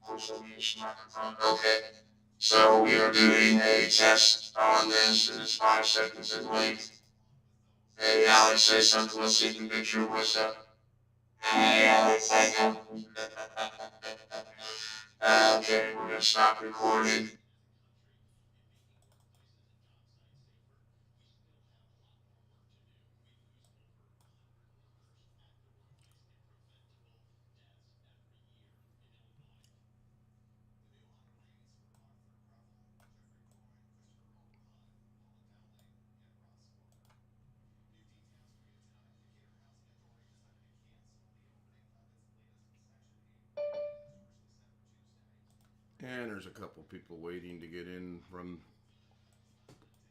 Push the niche microphone. Okay. So we are doing a test on this. It is 5 seconds in length. Hey, Alex, say something. Let's see if you can picture what's up. Hey, Alex, say something. Okay, we're gonna stop recording. And there's a couple people waiting to get in from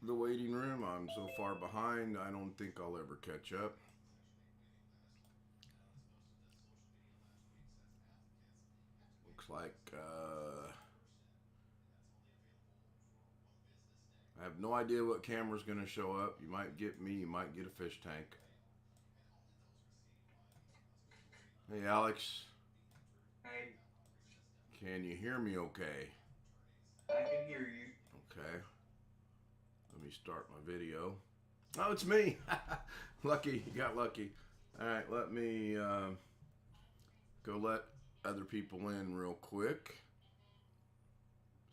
the waiting room. I'm so far behind, I don't think I'll ever catch up. Looks like I have no idea what camera's going to show up. You might get me, you might get a fish tank. Hey, Alex. Hey, Can you hear me okay? I can hear you. Okay. Let me start my video. Oh, it's me. Lucky. You got lucky. All right, let me go let other people in real quick.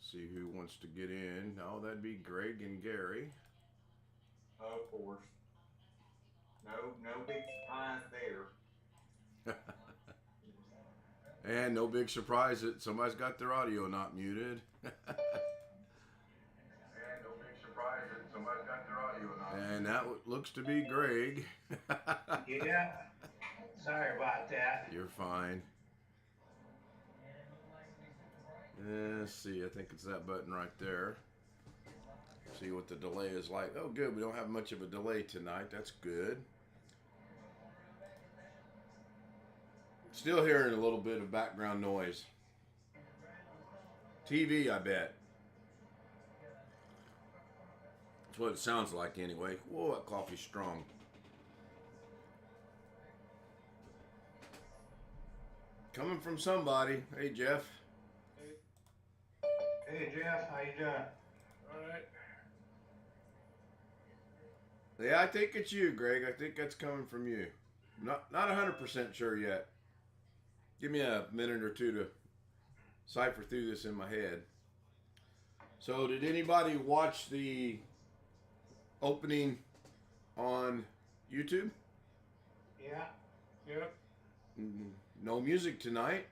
See who wants to get in. Oh, that'd be Greg and Gary. Of course. No big surprise there. And no big surprise that somebody's got their audio not muted. And no big surprise that somebody's got their audio not. And that looks to be Greg. Yeah. Sorry about that. You're fine. Let's see. I think it's that button right there. See what the delay is like. Oh, good. We don't have much of a delay tonight. That's good. Still hearing a little bit of background noise. TV, I bet. That's what it sounds like anyway. Whoa, that coffee's strong. Coming from somebody. Hey, Jeff. Hey Jeff, how you doing? All right. Yeah, I think it's you, Greg. I think that's coming from you. Not 100% sure yet. Give me a minute or two to cipher through this in my head. So, did anybody watch the opening on YouTube? Yeah. Yep. No music tonight.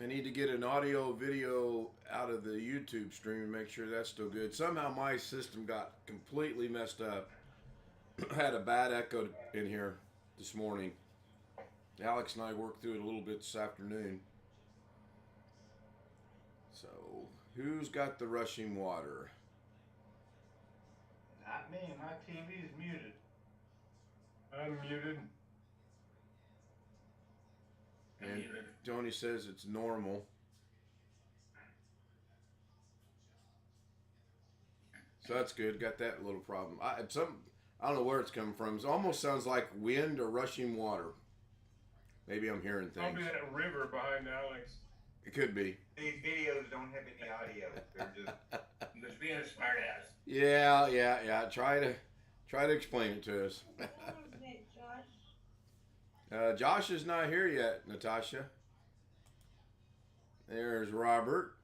I need to get an audio video out of the YouTube stream and make sure that's still good. Somehow my system got completely messed up. Had a bad echo in here this morning. Alex and I worked through it a little bit this afternoon. So, who's got the rushing water? Not me. My TV's muted. I'm muted. And Tony says it's normal. So that's good. Got that little problem. I don't know where it's coming from. It almost sounds like wind or rushing water. Maybe I'm hearing things. Probably that river behind Alex. It could be. These videos don't have any audio. They're just being a smartass. Yeah. Try to explain it to us. Josh is not here yet, Natasha. There's Robert.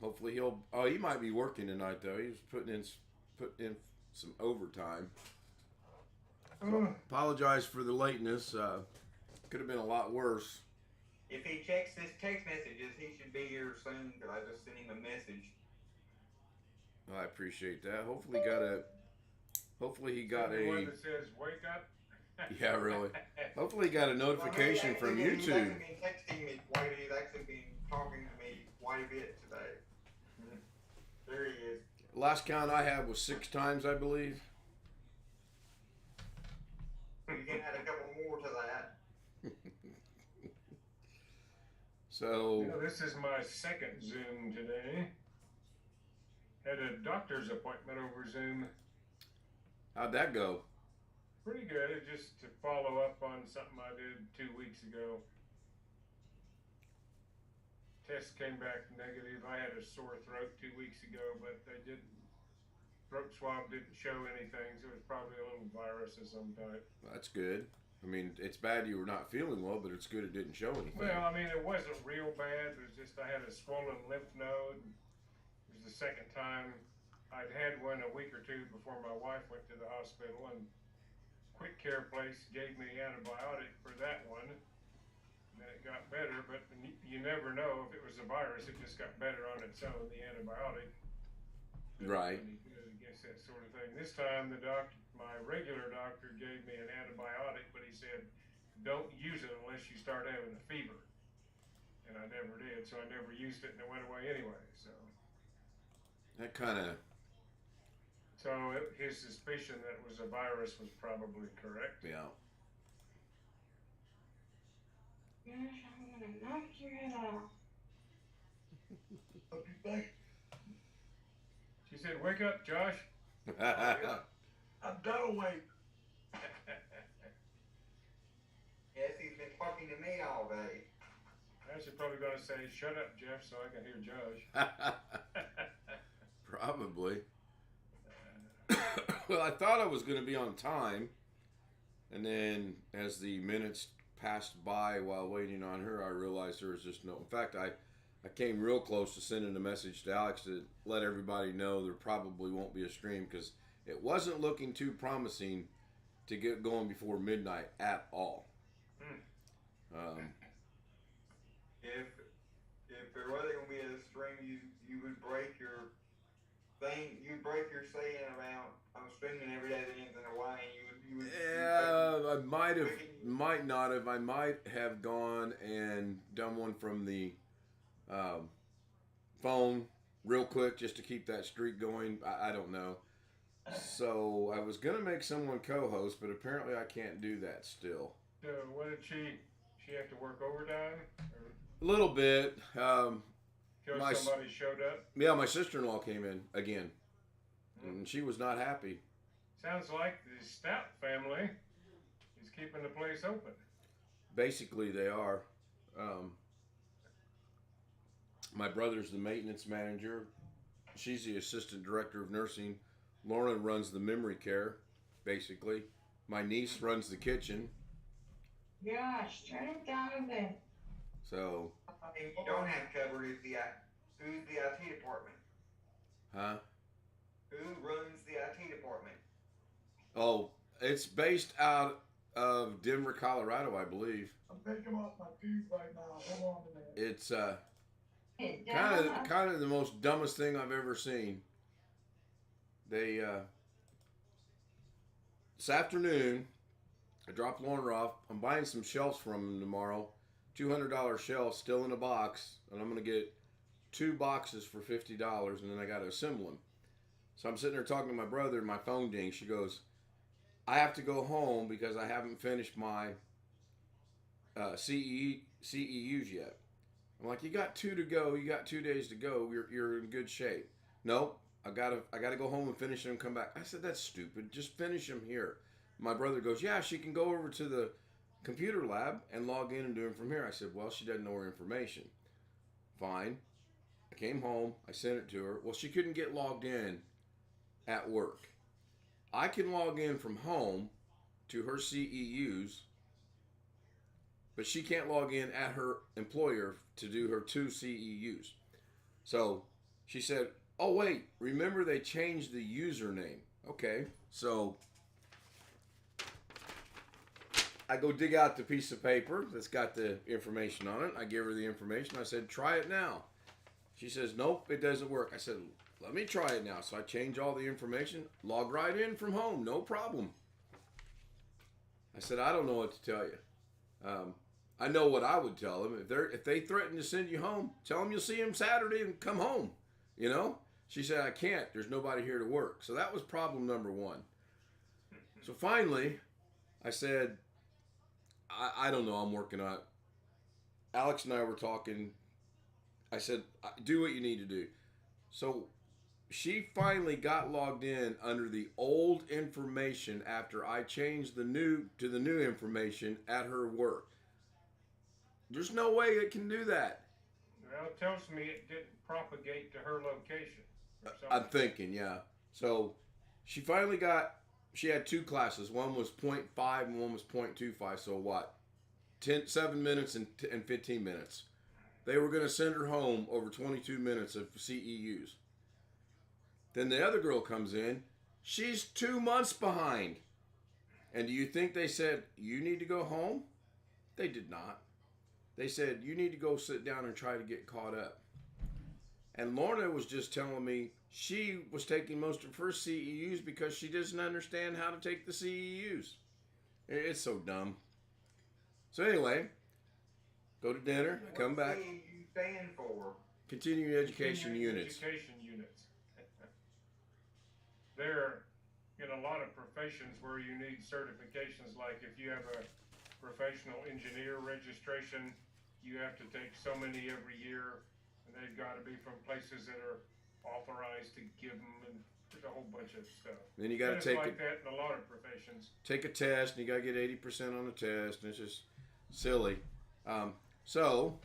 Hopefully he'll. Oh, he might be working tonight though. He's putting in some overtime. So apologize for the lateness. Could have been a lot worse. If he checks his text messages, he should be here soon because I just sent him a message. I appreciate that. Hopefully he got The one a. that says "Wake up." Yeah, really. Hopefully he got a notification from YouTube. He's actually been texting me quite. He's actually been talking to me quite a bit today. There he is. Last count I had was 6 times, I believe. You can add a couple more to that. So This is my second Zoom today. Had a doctor's appointment over Zoom. How'd that go? Pretty good. Just to follow up on something I did 2 weeks ago. Test came back negative. I had a sore throat 2 weeks ago, but they didn't. Throat swab didn't show anything, so it was probably a little virus of some type. That's good. I mean, it's bad you were not feeling well, but it's good it didn't show anything. Well, I mean, it wasn't real bad. It was just I had a swollen lymph node. It was the second time. I'd had one a week or two before my wife went to the hospital, and quick care place gave me antibiotic for that one. And then it got better, but you never know if it was a virus. It just got better on its own, the antibiotic. Right. Against that sort of thing. This time, my regular doctor gave me an antibiotic, but he said, don't use it unless you start having a fever. And I never did, so I never used it, and it went away anyway. So That kind of. His suspicion that it was a virus was probably correct. Yeah. Gosh, I'm gonna knock your head off. What do you think? She said, wake up, Josh. I'm done awake. Yes, he's been talking to me all day. She's probably going to say, shut up, Jeff, so I can hear Josh. Probably. Well, I thought I was going to be on time, and then as the minutes passed by while waiting on her, I realized there was just no. In fact, I came real close to sending a message to Alex to let everybody know there probably won't be a stream because it wasn't looking too promising to get going before midnight at all. If there wasn't gonna be a stream, you would break your thing. You break your saying about I'm streaming every day that ends in a Y, and you would. Yeah, I might not have. I might have gone and done one from the phone real quick just to keep that streak going. I don't know. So I was gonna make someone co-host, but apparently I can't do that still. So what did she have to work overtime? Or A little bit. because somebody showed up? Yeah, my sister-in-law came in again, and she was not happy. Sounds like the Stout family is keeping the place open. Basically, they are. My brother's the maintenance manager. She's the assistant director of nursing. Lorna runs the memory care, basically. My niece runs the kitchen. Gosh, turn it down a bit. So. You don't have covered is who's the IT department? Huh? Who runs the IT department? Oh, it's based out of Denver, Colorado, I believe. I'm picking up my tube right now. Hold on a minute. It's kind of the most dumbest thing I've ever seen. They this afternoon, I dropped Lorna off. I'm buying some shelves from them tomorrow. $200 shelves still in a box, and I'm gonna get 2 boxes for $50, and then I gotta assemble them. So I'm sitting there talking to my brother, and my phone dings. She goes, "I have to go home because I haven't finished my CEUs yet." I'm like, "You got 2 to go. You got 2 days to go. You're in good shape." "Nope, I gotta go home and finish them and come back." I said, "That's stupid. Just finish them here." My brother goes, "Yeah, she can go over to the computer lab and log in and do them from here." I said, "Well, she doesn't know her information." Fine. I came home. I sent it to her. Well, she couldn't get logged in at work. I can log in from home to her CEUs, but she can't log in at her employer to do her 2 CEUs. So she said, "Oh, wait, remember they changed the username." Okay, so I go dig out the piece of paper that's got the information on it. I give her the information. I said, "Try it now." She says, "Nope, it doesn't work." I said, "Let me try it now." So I change all the information, log right in from home, no problem. I said, "I don't know what to tell you." I know what I would tell them. If they threaten to send you home, tell them you'll see them Saturday and come home. You know? She said, "I can't. There's nobody here to work." So that was problem number 1. So finally, I said, I don't know. I'm working on it. Alex and I were talking. I said, "Do what you need to do." So she finally got logged in under the old information after I changed the new to the new information at her work. There's no way it can do that. Well, it tells me it didn't propagate to her location. Or I'm something. thinking, yeah. So she finally she had two classes. One was 0.5 and one was 0.25. So what? 7 minutes and 15 minutes. They were going to send her home over 22 minutes of CEUs. Then the other girl comes in. She's 2 months behind. And do you think they said, you need to go home? They did not. They said, you need to go sit down and try to get caught up. And Lorna was just telling me she was taking most of her CEUs because she doesn't understand how to take the CEUs. It's so dumb. So anyway, go to dinner, come back. What CEU stand for? Continuing education units. Education units. There, in a lot of professions where you need certifications, like if you have a professional engineer registration, you have to take so many every year, and they've got to be from places that are authorized to give them, and there's a whole bunch of stuff. Then you got to take like that in a lot of professions. Take a test, and you got to get 80% on the test, and it's just silly. So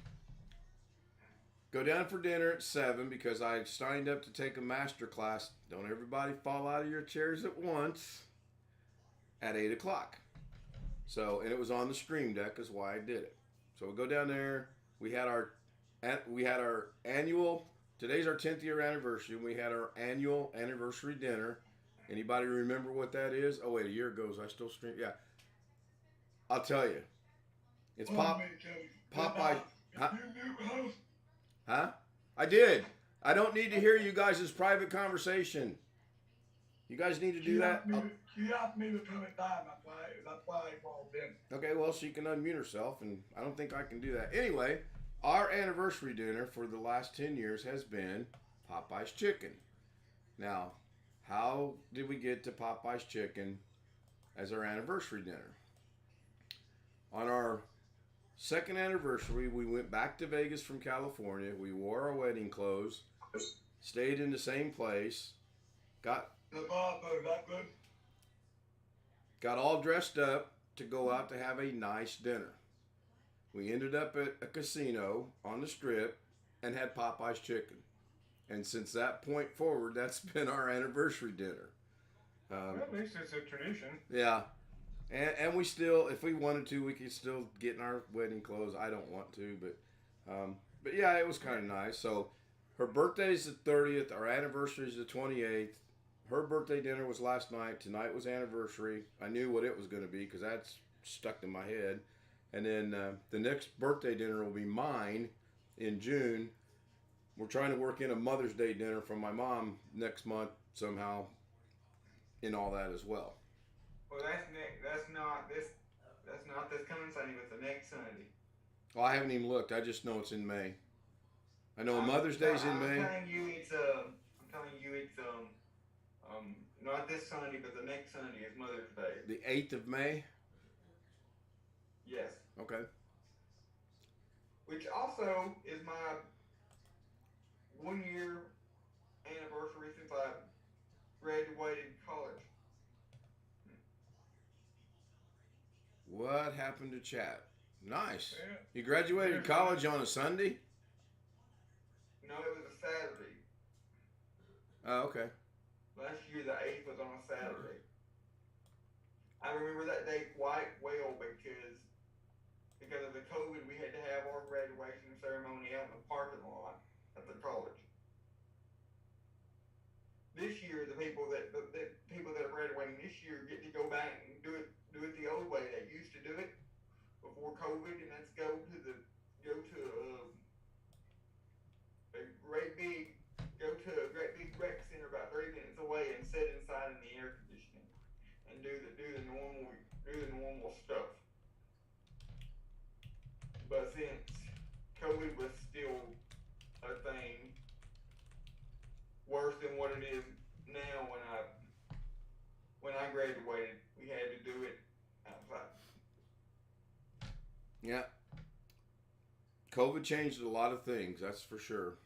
go down for dinner at 7 because I signed up to take a master class. Don't everybody fall out of your chairs at once. At 8 o'clock. So, and it was on the stream deck is why I did it. So we go down there. We had our annual. Today's our 10th year anniversary. And we had our annual anniversary dinner. Anybody remember what that is? Oh wait, a year ago. I still stream. Yeah, I'll tell you. It's Popeye. Huh? I did. I don't need to hear you guys' private conversation. You guys need to do that. She asked me to turn it down. That's why I called in. Okay, well, she can unmute herself, and I don't think I can do that. Anyway, our anniversary dinner for the last 10 years has been Popeye's Chicken. Now, how did we get to Popeye's Chicken as our anniversary dinner? On our second anniversary, we went back to Vegas from California. We wore our wedding clothes, stayed in the same place, got all dressed up to go out to have a nice dinner. We ended up at a casino on the strip and had Popeye's Chicken. And since that point forward, that's been our anniversary dinner. Well, at least it's a tradition. Yeah. And we still, if we wanted to, we could still get in our wedding clothes. I don't want to, but yeah, it was kind of nice. So her birthday's the 30th. Our anniversary is the 28th. Her birthday dinner was last night. Tonight was anniversary. I knew what it was going to be because that's stuck in my head. And then the next birthday dinner will be mine in June. We're trying to work in a Mother's Day dinner from my mom next month somehow in all that as well. Well, that's not this coming Sunday, but the next Sunday. Well, I haven't even looked. I just know it's in May. I know Mother's Day's in May. I'm telling you it's not this Sunday, but the next Sunday is Mother's Day. The 8th of May? Yes. Okay. Which also is my 1 year anniversary since I graduated college. What happened to chat? Nice. Yeah. You graduated college on a Sunday? No, it was a Saturday. Oh, okay. Last year, the 8th was on a Saturday. I remember that day quite well because of the COVID, we had to have our graduation ceremony out in the parking lot at the college. This year, the people that are graduating this year get to go back and do it the old way they used to do it before COVID, and that's go to a great big rec center about 30 minutes away and sit inside in the air conditioning and do the normal stuff. But since COVID was still a thing, worse than what it is now, when I graduated, we had to do it outside. Yeah. COVID changed a lot of things, that's for sure.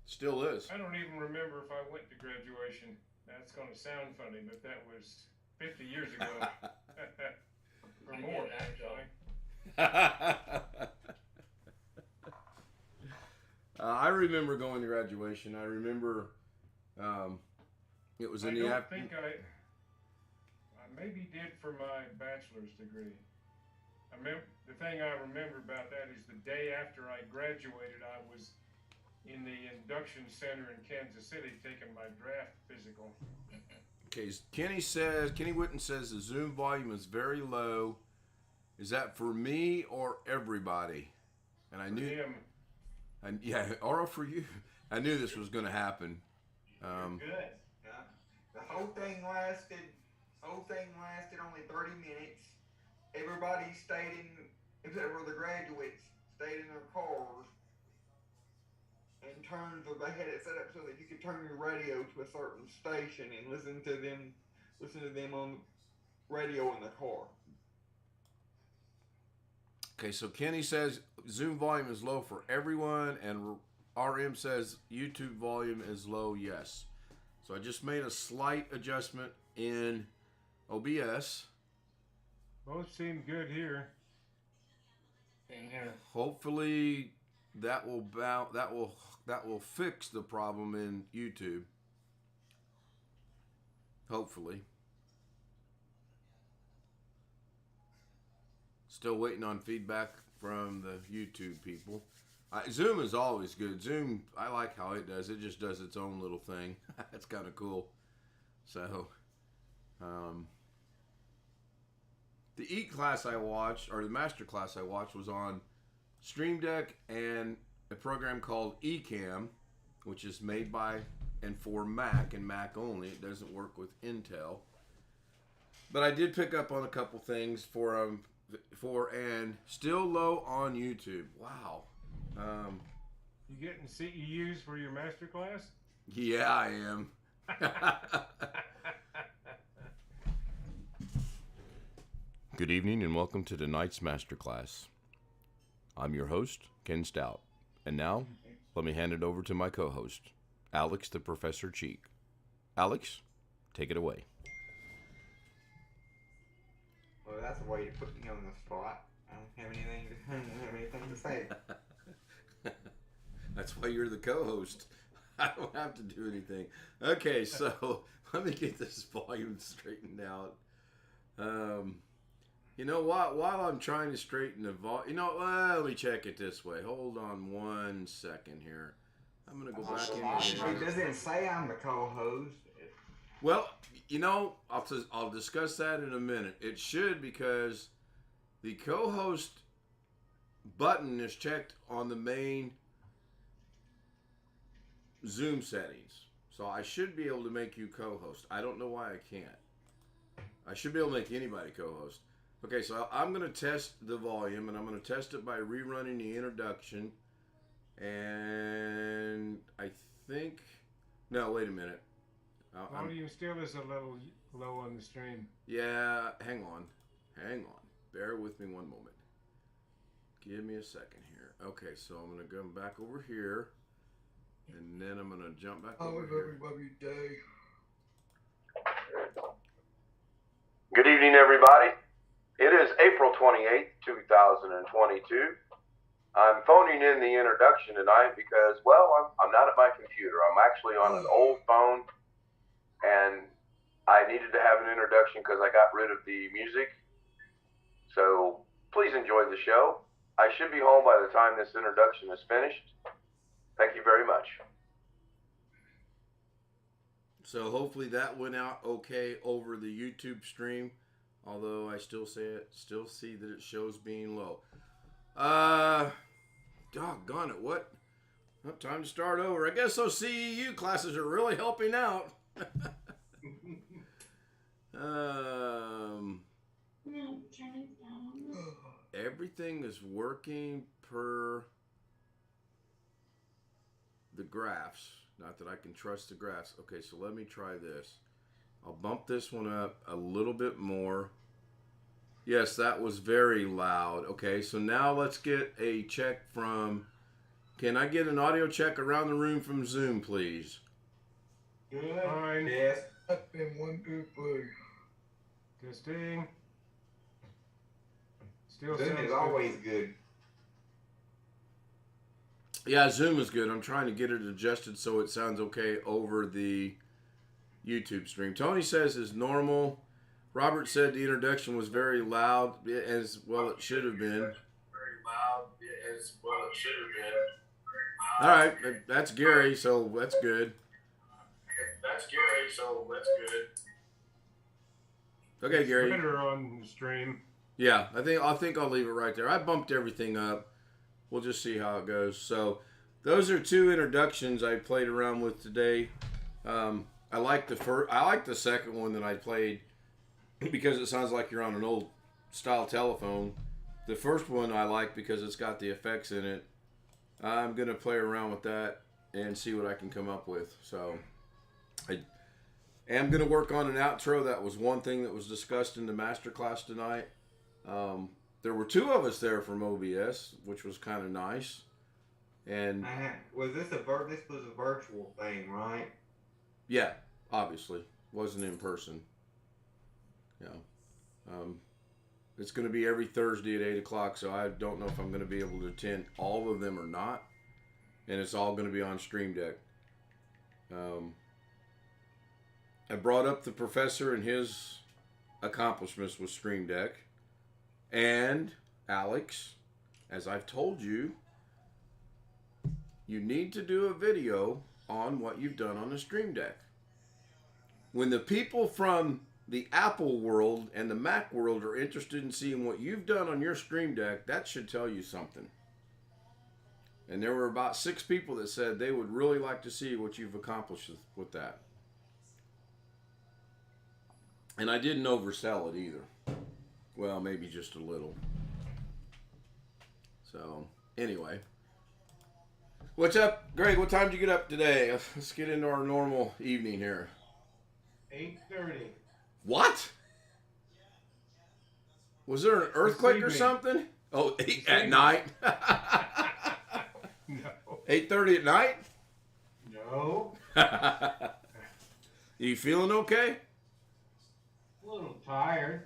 Still is. I don't even remember if I went to graduation. That's going to sound funny, but that was 50 years ago. Or I more, get that, actually. I remember going to graduation. I remember it was in the afternoon. I maybe did for my bachelor's degree. The thing I remember about that is the day after I graduated, I was in the induction center in Kansas City taking my draft physical. Okay, Kenny Witten says the Zoom volume is very low. Is that for me or everybody? And I knew him. And yeah, or for you. I knew this was going to happen. Good. Yeah. The whole thing lasted only 30 minutes. Everybody except for the graduates, stayed in their cars. In terms of, they had it set up so that you could turn your radio to a certain station and listen to them on the radio in the car. Okay, so Kenny says Zoom volume is low for everyone, and RM says YouTube volume is low, yes. So I just made a slight adjustment in OBS. Both seem good here. Same here. Hopefully that will fix the problem in YouTube. Hopefully. Still waiting on feedback from the YouTube people. Zoom is always good. Zoom, I like how it does. It just does its own little thing. That's kind of cool. So, the EAT class I watched, or the master class I watched, was on Stream Deck and a program called Ecamm, which is made by and for Mac and Mac only. It doesn't work with Intel. But I did pick up on a couple things for and still low on YouTube. Wow. You getting CEUs for your master class? Yeah, I am. Good evening and welcome to tonight's masterclass. I'm your host, Ken Stout. And now, let me hand it over to my co-host, Alex the Professor Cheak. Alex, take it away. Well, that's a way to put me on the spot. I don't have anything to say. That's why you're the co-host. I don't have to do anything. Okay, so let me get this volume straightened out. You know what? While I'm trying to straighten the volume, let me check it this way. Hold on 1 second here. I'm gonna go back in here. It doesn't say I'm the co-host. Well, I'll discuss that in a minute. It should, because the co-host button is checked on the main Zoom settings. So I should be able to make you co-host. I don't know why I can't. I should be able to make anybody co-host. Okay, so I'm going to test the volume, and I'm going to test it by rerunning the introduction. And I think... No, wait a minute. Volume still is a little low on the stream. Yeah, hang on. Bear with me one moment. Give me a second here. Okay, so I'm going to come back over here. And then I'm going to jump back over here. everybody day. Good evening, everybody. It is April 28th, 2022. I'm phoning in the introduction tonight because, well, I'm not at my computer. I'm actually on an old phone, and I needed to have an introduction because I got rid of the music. So please enjoy the show. I should be home by the time this introduction is finished. Thank you very much. So hopefully that went out okay over the YouTube stream, although I still see that it shows being low. Doggone it, what? Well, time to start over. I guess those CEU classes are really helping out. Everything is working per the graphs. Not that I can trust the graphs. Okay, so let me try this. I'll bump this one up a little bit more. Yes, that was very loud. Okay, so now let's get a check from Can I get an audio check around the room from Zoom, please? Good. Fine. Yes. Testing 1, 2, 3. Testing. Still Zoom sounds is good. always good. Yeah, Zoom is good. I'm trying to get it adjusted so it sounds okay over the YouTube stream. Tony says it's normal. Robert said the introduction was very loud, as well it should have been. Very loud, as well it should have been. All right, that's Gary, so that's good. That's Gary, so that's good. Okay, Gary. Better on the stream. Yeah, I think I'll leave it right there. I bumped everything up. We'll just see how it goes. So, those are 2 introductions I played around with today. I like the first. I like the second one that I played because it sounds like you're on an old style telephone. The first one I like because it's got the effects in it. I'm gonna play around with that and see what I can come up with. So, I am gonna work on an outro. That was one thing that was discussed in the masterclass tonight. There were 2 of us there from OBS, which was kind of nice. And Was this this was a virtual thing, right? yeah, obviously wasn't in person. Yeah, it's going to be every Thursday at 8 o'clock. So I don't know if I'm going to be able to attend all of them or not. And it's all going to be on Stream Deck. I brought up the professor and his accomplishments with Stream Deck. And Alex, as I've told you, you need to do a video on what you've done on the Stream Deck. When the people from the Apple world and the Mac world are interested in seeing what you've done on your Stream Deck, that should tell you something. And there were about 6 people that said they would really like to see what you've accomplished with that. And I didn't oversell it either. Well, maybe just a little. So, anyway. What's up, Greg? What time did you get up today? Let's get into our normal evening here. 8:30. What? Was there an earthquake or Sleeping. something? Oh, 8 at night? No. 8:30 at night? No. You feeling okay? A little tired.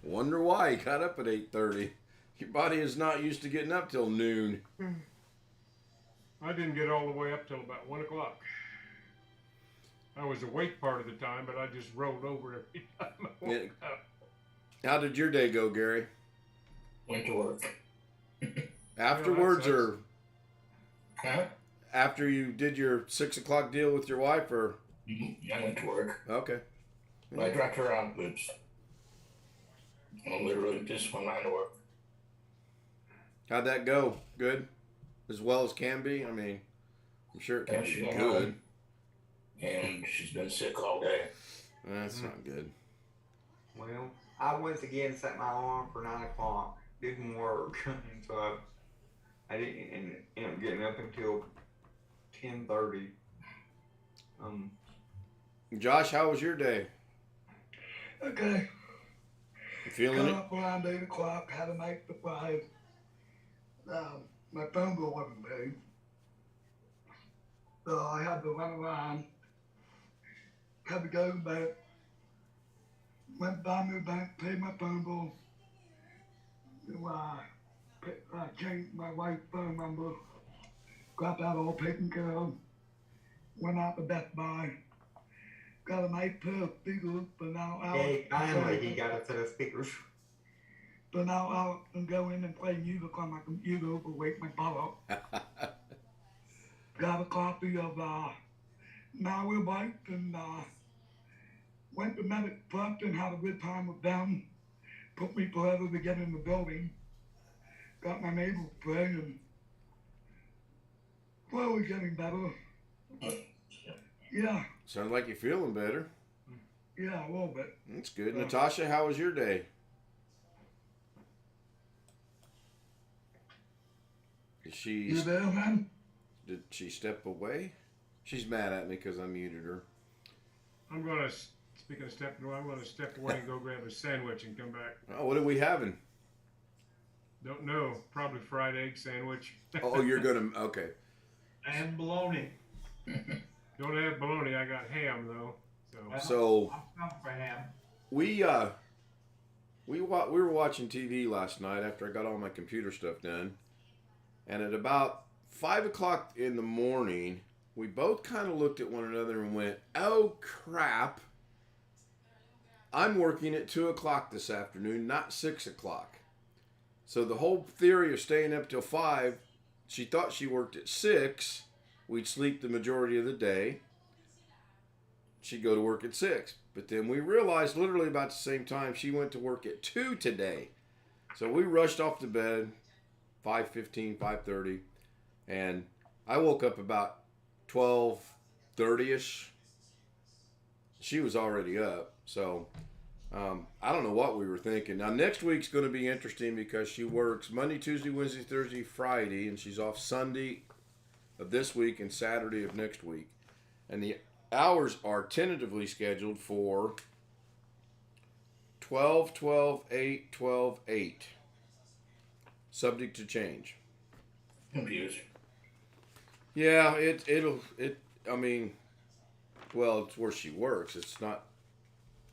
Wonder why you got up at 8:30. Your body is not used to getting up till noon. I didn't get all the way up till about 1 o'clock. I was awake part of the time, but I just rolled over every time I woke up. How did your day go, Gary? Went to work. Afterwards, Yeah, or Huh? after you did your 6 o'clock deal with your wife, or? I went to work. Okay. I dropped her off, but I literally just went on to work. How'd that go? Good? As well as can be? I mean, I'm sure it can Yeah, be she went good. home. And she's been sick all day. That's not good. Well, I once again set my alarm for 9 o'clock. Didn't work, and so I didn't end up getting up until 10:30. Josh, how was your day? Okay. You feeling Got it? up around 8 o'clock, had a night to 5. My phone bill wasn't paid. So I had to run around. Had to go to the bank. Went down to the bank, paid my phone bill. So I changed my wife's phone number. Got that all taken care of. Went out to Best Buy. Got a nice pair of speakers, but now out. Hey, finally he got a set of speakers. So now I'll go in and play music on my computer to wake my butt up. Got a copy of Malware and went to Medic Plus and had a good time with them. Took me forever to get in the building. Got my neighbor praying and slowly getting better. Yeah, Sounds like you're feeling better. yeah, a little bit. That's good. Natasha, how was your day? You there, man? Did she step away? She's mad at me because I muted her. I'm going to, speaking of stepping away, I'm going to step away and go grab a sandwich and come back. Oh, what are we having? Don't know. Probably fried egg sandwich. Oh, you're gonna okay. And bologna. Don't have bologna. I got ham though. Well, So I'll come for ham. we we were watching TV last night after I got all my computer stuff done, and at about 5 o'clock in the morning, we both kind of looked at one another and went, "Oh crap! I'm working at 2 o'clock this afternoon, not 6 o'clock." So the whole theory of staying up till 5, she thought she worked at 6. We'd sleep the majority of the day. She'd go to work at 6. But then we realized literally about the same time she went to work at 2 today. So we rushed off to bed, 5:15, 5:30. And I woke up about 12:30ish. She was already up. So I don't know what we were thinking. Now, next week's going to be interesting because she works Monday, Tuesday, Wednesday, Thursday, Friday, and she's off Sunday of this week and Saturday of next week. And the hours are tentatively scheduled for 12, 12, 8, 12, 8. Subject to change. Confused. Yeah, I mean, well, it's where she works. It's not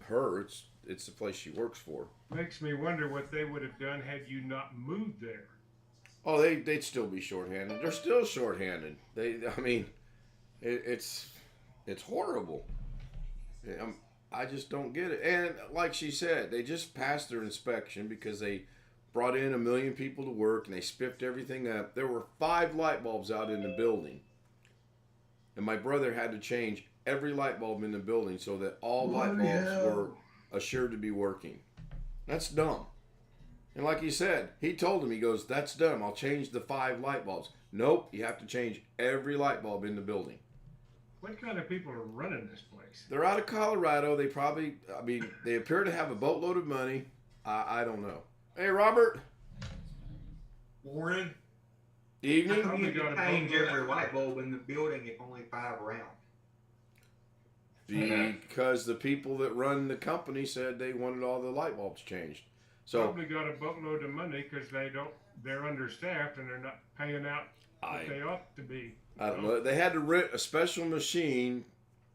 her. It's the place she works for. Makes me wonder what they would have done had you not moved there. Oh, they'd still be shorthanded. They're still shorthanded. It's horrible. I just don't get it. And like she said, they just passed their inspection because they brought in 1 million people to work and they spiffed everything up. There were 5 light bulbs out in the building, and my brother had to change every light bulb in the building so that all light bulbs were assured to be working. That's dumb. And like he said, he told him, he goes, "That's dumb. I'll change the 5 light bulbs." Nope, you have to change every light bulb in the building. What kind of people are running this place? They're out of Colorado. They probably, they appear to have a boatload of money. I don't know. Hey, Robert. Warren, Evening. how come you Got a can change boatload. every light bulb in the building if only 5 around? Because the people that run the company said they wanted all the light bulbs changed. So Probably got a boatload of money because they're understaffed and they're not paying out what they ought to be. I don't know. They had to rent a special machine,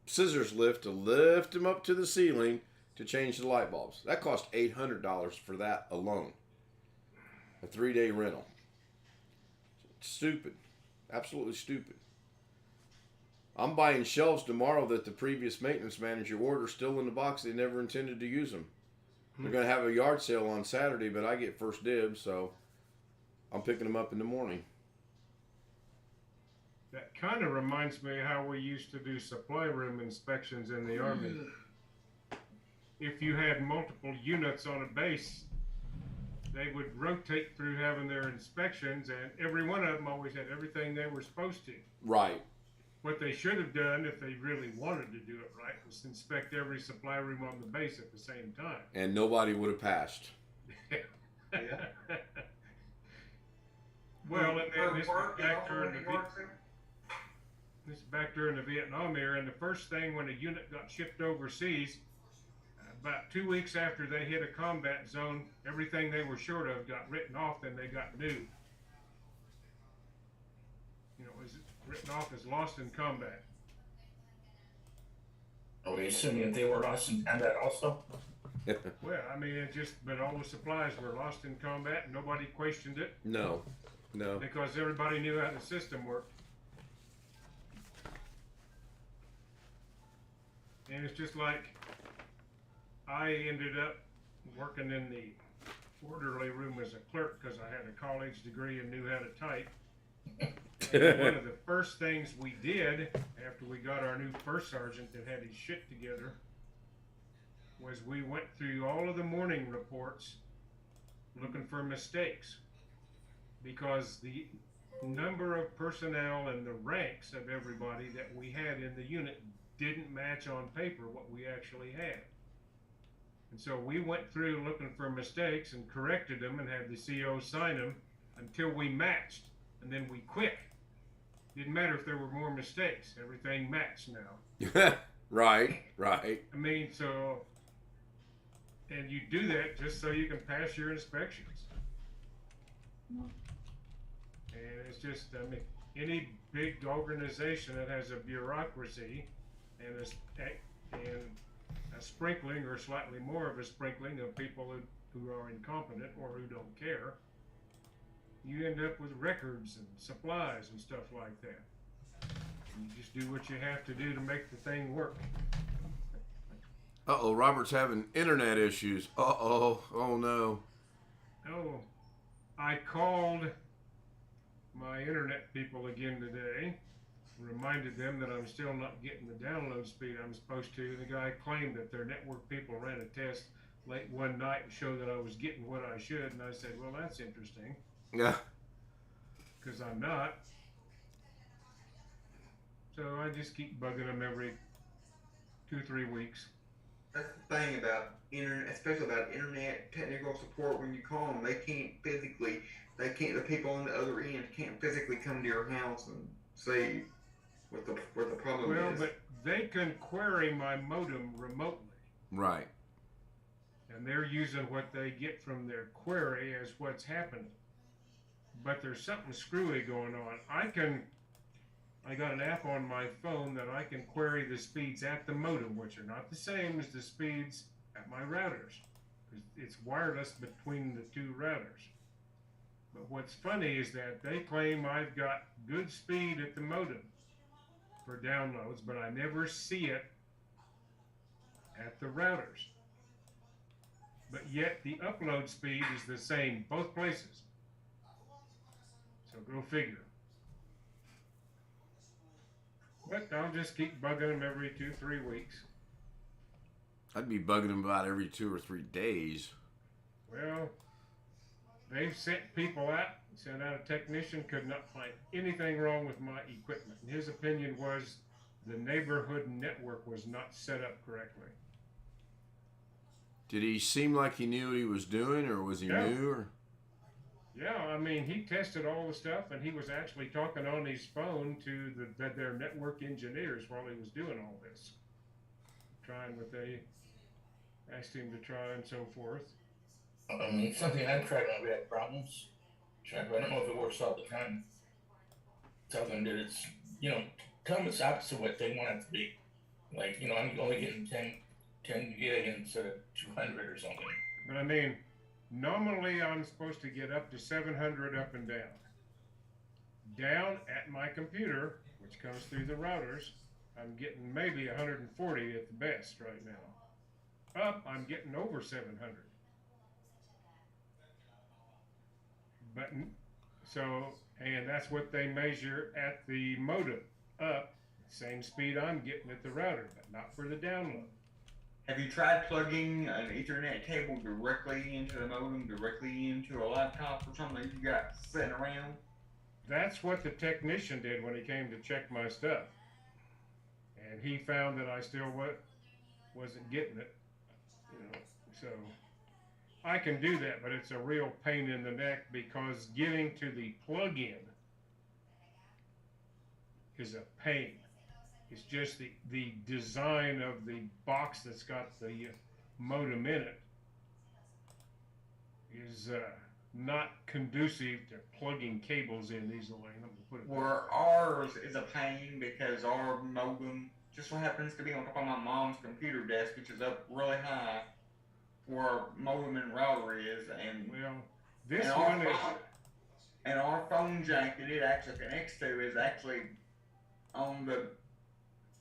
scissors lift, to lift them up to the ceiling to change the light bulbs. That cost $800 for that alone. A 3-day rental. Stupid. Absolutely stupid. I'm buying shelves tomorrow that the previous maintenance manager ordered, still in the box. They never intended to use them. They're going to have a yard sale on Saturday, but I get first dibs, so I'm picking them up in the morning. That kind of reminds me of how we used to do supply room inspections in the Army. If you had multiple units on a base, they would rotate through having their inspections, and every one of them always had everything they were supposed to. Right. What they should have done, if they really wanted to do it right, was inspect every supply room on the base at the same time. And nobody would have passed. Yeah. Well, and then this is back during the Vietnam era, and the first thing when a unit got shipped overseas, about 2 weeks after they hit a combat zone, everything they were short of got written off, then they got new. You know, it was written off as lost in combat. Are we assuming that they were lost in combat also? Well, I mean, but all the supplies were lost in combat, and nobody questioned it No. because everybody knew how the system worked. And it's just like I ended up working in the orderly room as a clerk because I had a college degree and knew how to type. And one of the first things we did after we got our new first sergeant that had his shit together was we went through all of the morning reports looking for mistakes, because the number of personnel and the ranks of everybody that we had in the unit didn't match on paper what we actually had. And so we went through looking for mistakes and corrected them and had the CO sign them until we matched, and then we quit. Didn't matter if there were more mistakes, everything matched now. Right. I mean, and you do that just so you can pass your inspections. And it's just, I mean, any big organization that has a bureaucracy and a sprinkling or slightly more of a sprinkling of people who are incompetent or who don't care, you end up with records and supplies and stuff like that. You just do what you have to do to make the thing work. Uh-oh, Robert's having internet issues. Uh-oh. Oh, no. Oh, I called my internet people again today, reminded them that I'm still not getting the download speed I'm supposed to. The guy claimed that their network people ran a test late one night and showed that I was getting what I should, and I said, well, that's interesting. Yeah. Because I'm not. So I just keep bugging them every 2-3 weeks. That's the thing about internet, especially about internet technical support. When you call them, the people on the other end can't physically come to your house and say what the problem is. Well, but they can query my modem remotely. Right. And they're using what they get from their query as what's happening. But there's something screwy going on. I got an app on my phone that I can query the speeds at the modem, which are not the same as the speeds at my routers. It's wireless between the two routers. But what's funny is that they claim I've got good speed at the modem for downloads, but I never see it at the routers. But yet the upload speed is the same both places. So go figure. But I'll just keep bugging them every 2-3 weeks. I'd be bugging them about every 2 or 3 days. Well, they've sent people out, sent out a technician, could not find anything wrong with my equipment. And his opinion was the neighborhood network was not set up correctly. Did he seem like he knew what he was doing, or was he new? Or? Yeah, I mean, he tested all the stuff, and he was actually talking on his phone to their network engineers while he was doing all this. Trying what they asked him to try and so forth. I mean, something I've tried when we had problems. I don't know if it works all the time. Tell them that it's, tell them it's opposite what they want it to be. Like, I'm only getting 10 gig instead of 200 or something. But I mean, nominally I'm supposed to get up to 700 up and down. Down at my computer, which comes through the routers, I'm getting maybe 140 at the best right now. Up, I'm getting over 700. But and that's what they measure at the modem. Up, same speed I'm getting at the router, but not for the download. Have you tried plugging an Ethernet cable directly into the modem, directly into a laptop or something you got sitting around? That's what the technician did when he came to check my stuff. And he found that I still wasn't getting it. So I can do that, but it's a real pain in the neck because getting to the plug-in is a pain. It's just the design of the box that's got the modem in it is not conducive to plugging cables in easily. Let me put it Where ours is a pain because our modem just so happens to be on top of my mom's computer desk, which is up really high, where our modem and router is, and and our phone jack that it actually connects to is actually on the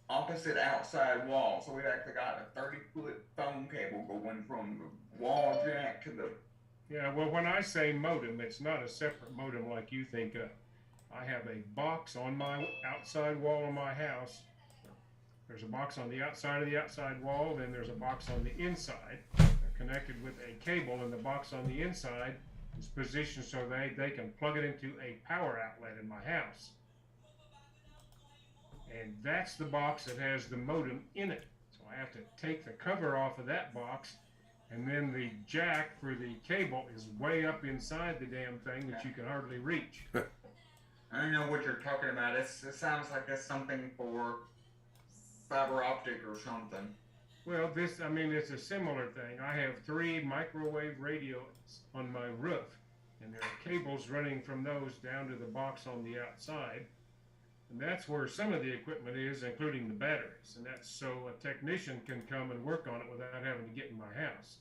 opposite outside wall. So we've actually got a 30-foot phone cable going from the wall jack to the... Yeah, well, when I say modem, it's not a separate modem like you think of. I have a box on my outside wall of my house. There's a box on the outside of the outside wall, then there's a box on the inside. They're connected with a cable, and the box on the inside is positioned so they can plug it into a power outlet in my house. And that's the box that has the modem in it. So I have to take the cover off of that box, and then the jack for the cable is way up inside the damn thing that you can hardly reach. I don't know what you're talking about. It sounds like that's something for fiber optic or something. Well, it's a similar thing. I have 3 microwave radios on my roof, and there are cables running from those down to the box on the outside. And that's where some of the equipment is, including the batteries. And that's so a technician can come and work on it without having to get in my house.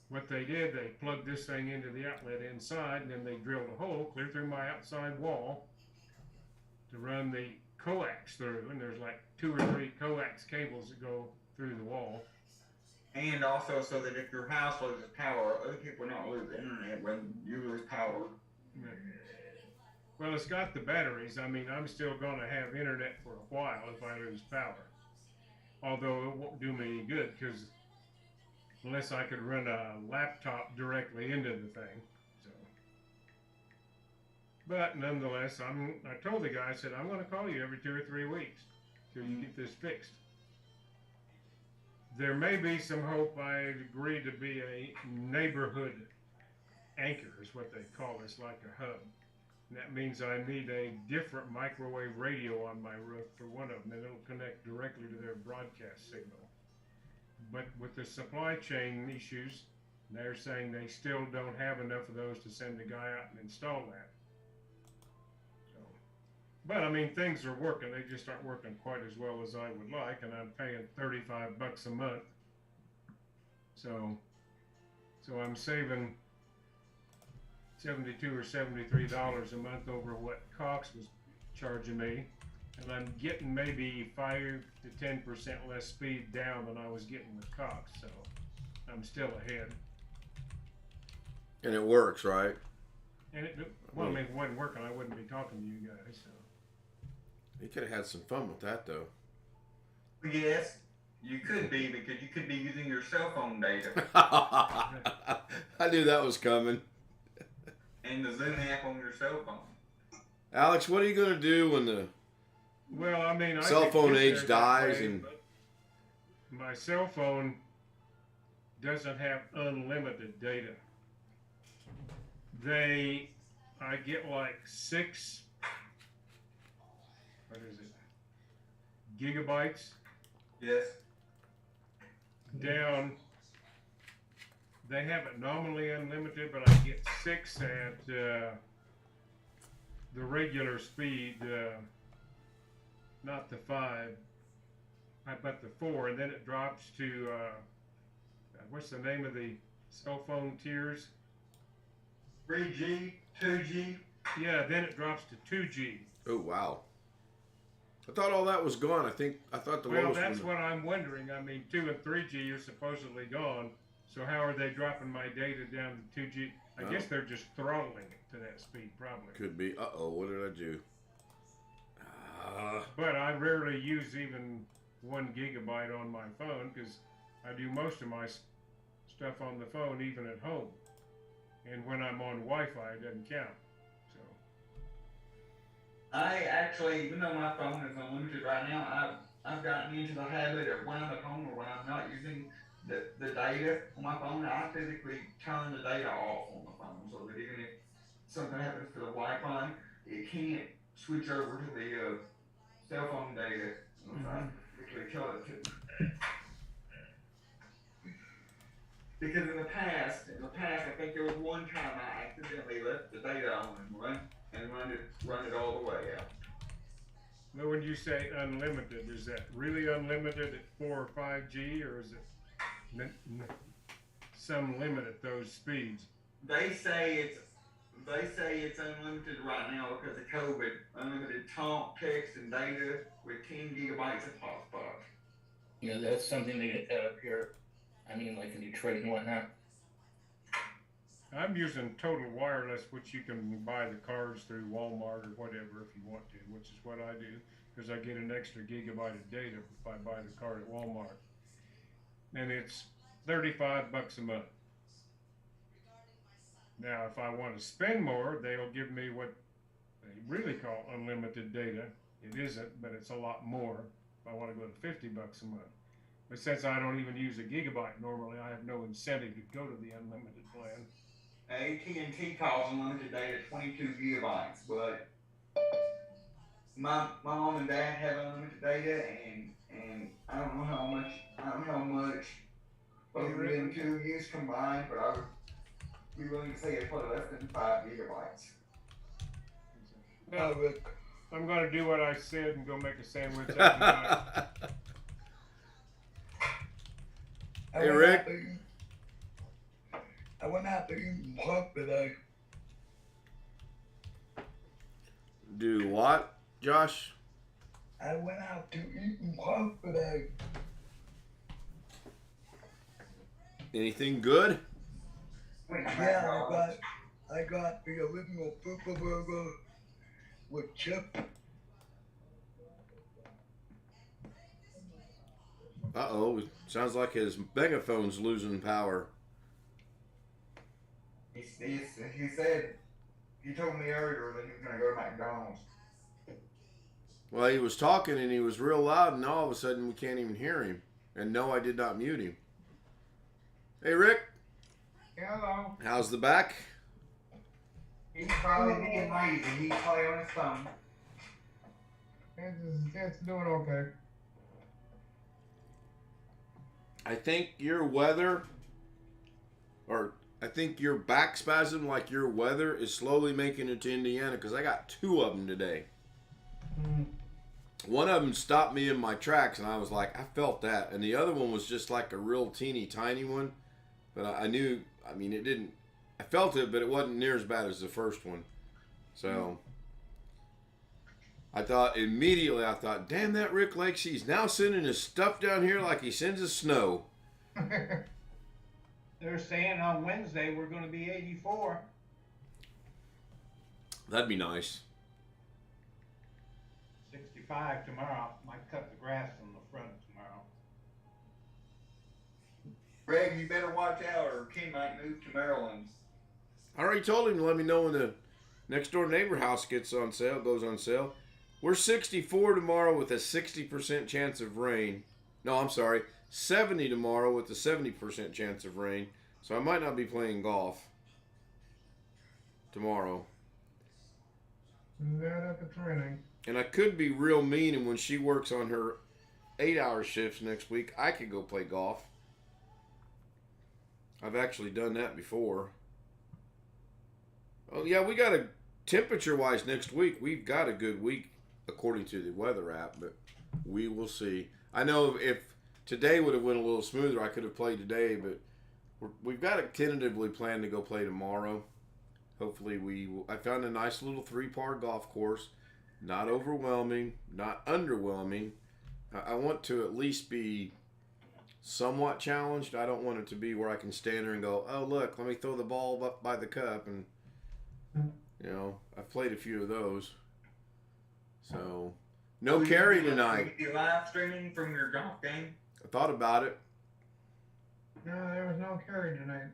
What they did, they plugged this thing into the outlet inside, and then they drilled a hole clear through my outside wall to run the coax through. And there's like 2 or 3 coax cables that go through the wall. And also so that if your house loses power, other people don't lose internet when you lose power. Well, it's got the batteries. I mean, I'm still going to have internet for a while if I lose power. Although it won't do me any good, because unless I could run a laptop directly into the thing. So, but nonetheless, I told the guy, I said, I'm going to call you every 2 or 3 weeks till you get this fixed. There may be some hope. I agree to be a neighborhood anchor is what they call this, like a hub. And that means I need a different microwave radio on my roof for one of them, and it'll connect directly to their broadcast signal. But with the supply chain issues, they're saying they still don't have enough of those to send a guy out and install that. So, but I mean, things are working. They just aren't working quite as well as I would like, and I'm paying $35 a month. So I'm saving $72 or $73 a month over what Cox was charging me, and I'm getting maybe 5 to 10% less speed down than I was getting with Cox, so I'm still ahead. And it works, right? And well, I mean, if it wasn't working, I wouldn't be talking to you guys. So You could have had some fun with that, though. Yes, you could be, because you could be using your cell phone data. I knew that was coming. And the Zoom app on your cell phone. Alex, what are you going to do when the cell phone age dies? And my cell phone doesn't have unlimited data. I get like 6, what is it, gigabytes Yes. down. They have it nominally unlimited, but I get 6 at the regular speed, not the 5, but the 4, and then it drops to, what's the name of the cell phone tiers? 3G, 2G. Yeah, then it drops to 2G. oh, wow. I thought all that was gone. I thought the Well, lowest that's one. what I'm wondering. I mean, 2 and 3G are supposedly gone. So how are they dropping my data down to 2G? I guess they're just throttling it to that speed, probably. Could be. Uh-oh, what did I do? But I rarely use even 1 gigabyte on my phone, because I do most of my stuff on the phone, even at home. And when I'm on Wi-Fi, it doesn't count. So I actually, even though my phone is unlimited right now, I've gotten into the habit of when I'm at home or when I'm not using the data on my phone, I physically turn the data off on the phone, so that even if something happens to the Wi-Fi, it can't switch over to the cell phone data. I quickly tell it to. Because in the past, I think there was one time I accidentally left the data on and run it all the way out. But when you say unlimited, is that really unlimited at 4 or 5G, or is it some limit at those speeds? They say it's unlimited right now because of COVID. Unlimited talk, text, and data with 10 gigabytes of hotspot. You know, that's something they get up here. I mean, like in Detroit and whatnot. I'm using Total Wireless, which you can buy the cards through Walmart or whatever if you want to, which is what I do, because I get an extra gigabyte of data if I buy the card at Walmart. And it's $35 a month. Now, if I want to spend more, they'll give me what they really call unlimited data. It isn't, but it's a lot more if I want to go to $50 a month. But since I don't even use a gigabyte normally, I have no incentive to go to the unlimited plan. AT&T calls unlimited data 22 gigabytes, but my mom and dad have unlimited data, and I don't know how much both of them two use combined, but be willing to say it's probably less than 5 gigabytes. Now, Rick. I'm going to do what I said and go make a sandwich out tonight. Hey, Rick. I went out to eat pork today. Do what, Josh? I went out to eat pork today. Anything good? Yeah, I got the original purple burger with chip. Uh-oh. Sounds like his megaphone's losing power. He said, he told me earlier that he was going to go to McDonald's. Well, he was talking and he was real loud, and all of a sudden we can't even hear him. And no, I did not mute him. Hey, Rick. Hello. How's the back? He's probably being lazy. He's probably on his phone. It's doing okay. I think your weather, or I think your back spasm, like your weather, is slowly making it to Indiana, because I got 2 of them today. One of them stopped me in my tracks, and I was like, I felt that. And the other one was just like a real teeny tiny one. But I knew, I mean, it didn't, I felt it, but it wasn't near as bad as the first one. So I thought, damn, that Rick Lakes, he's now sending his stuff down here like he sends his snow. They're saying on Wednesday we're going to be 84. That'd be nice. 65 tomorrow. Might cut the grass from the front tomorrow. Greg, you better watch out or Ken might move to Maryland. I already told him to let me know when the next door neighbor house goes on sale. We're 64 tomorrow with a 60% chance of rain. No, I'm sorry. 70 tomorrow with a 70% chance of rain. So I might not be playing golf tomorrow. Not at the training. And I could be real mean, and when she works on her 8-hour shifts next week, I could go play golf. I've actually done that before. Oh, yeah, we got a temperature-wise next week. We've got a good week according to the weather app, but we will see. I know if today would have went a little smoother, I could have played today, but we've got it tentatively planned to go play tomorrow. Hopefully I found a nice little 3-par golf course. Not overwhelming, not underwhelming. I want to at least be somewhat challenged. I don't want it to be where I can stand there and go, oh, look, let me throw the ball up by the cup. And, you know, I've played a few of those. So, no carry tonight. You live streaming from your golf game? I thought about it. No, there was no carry tonight.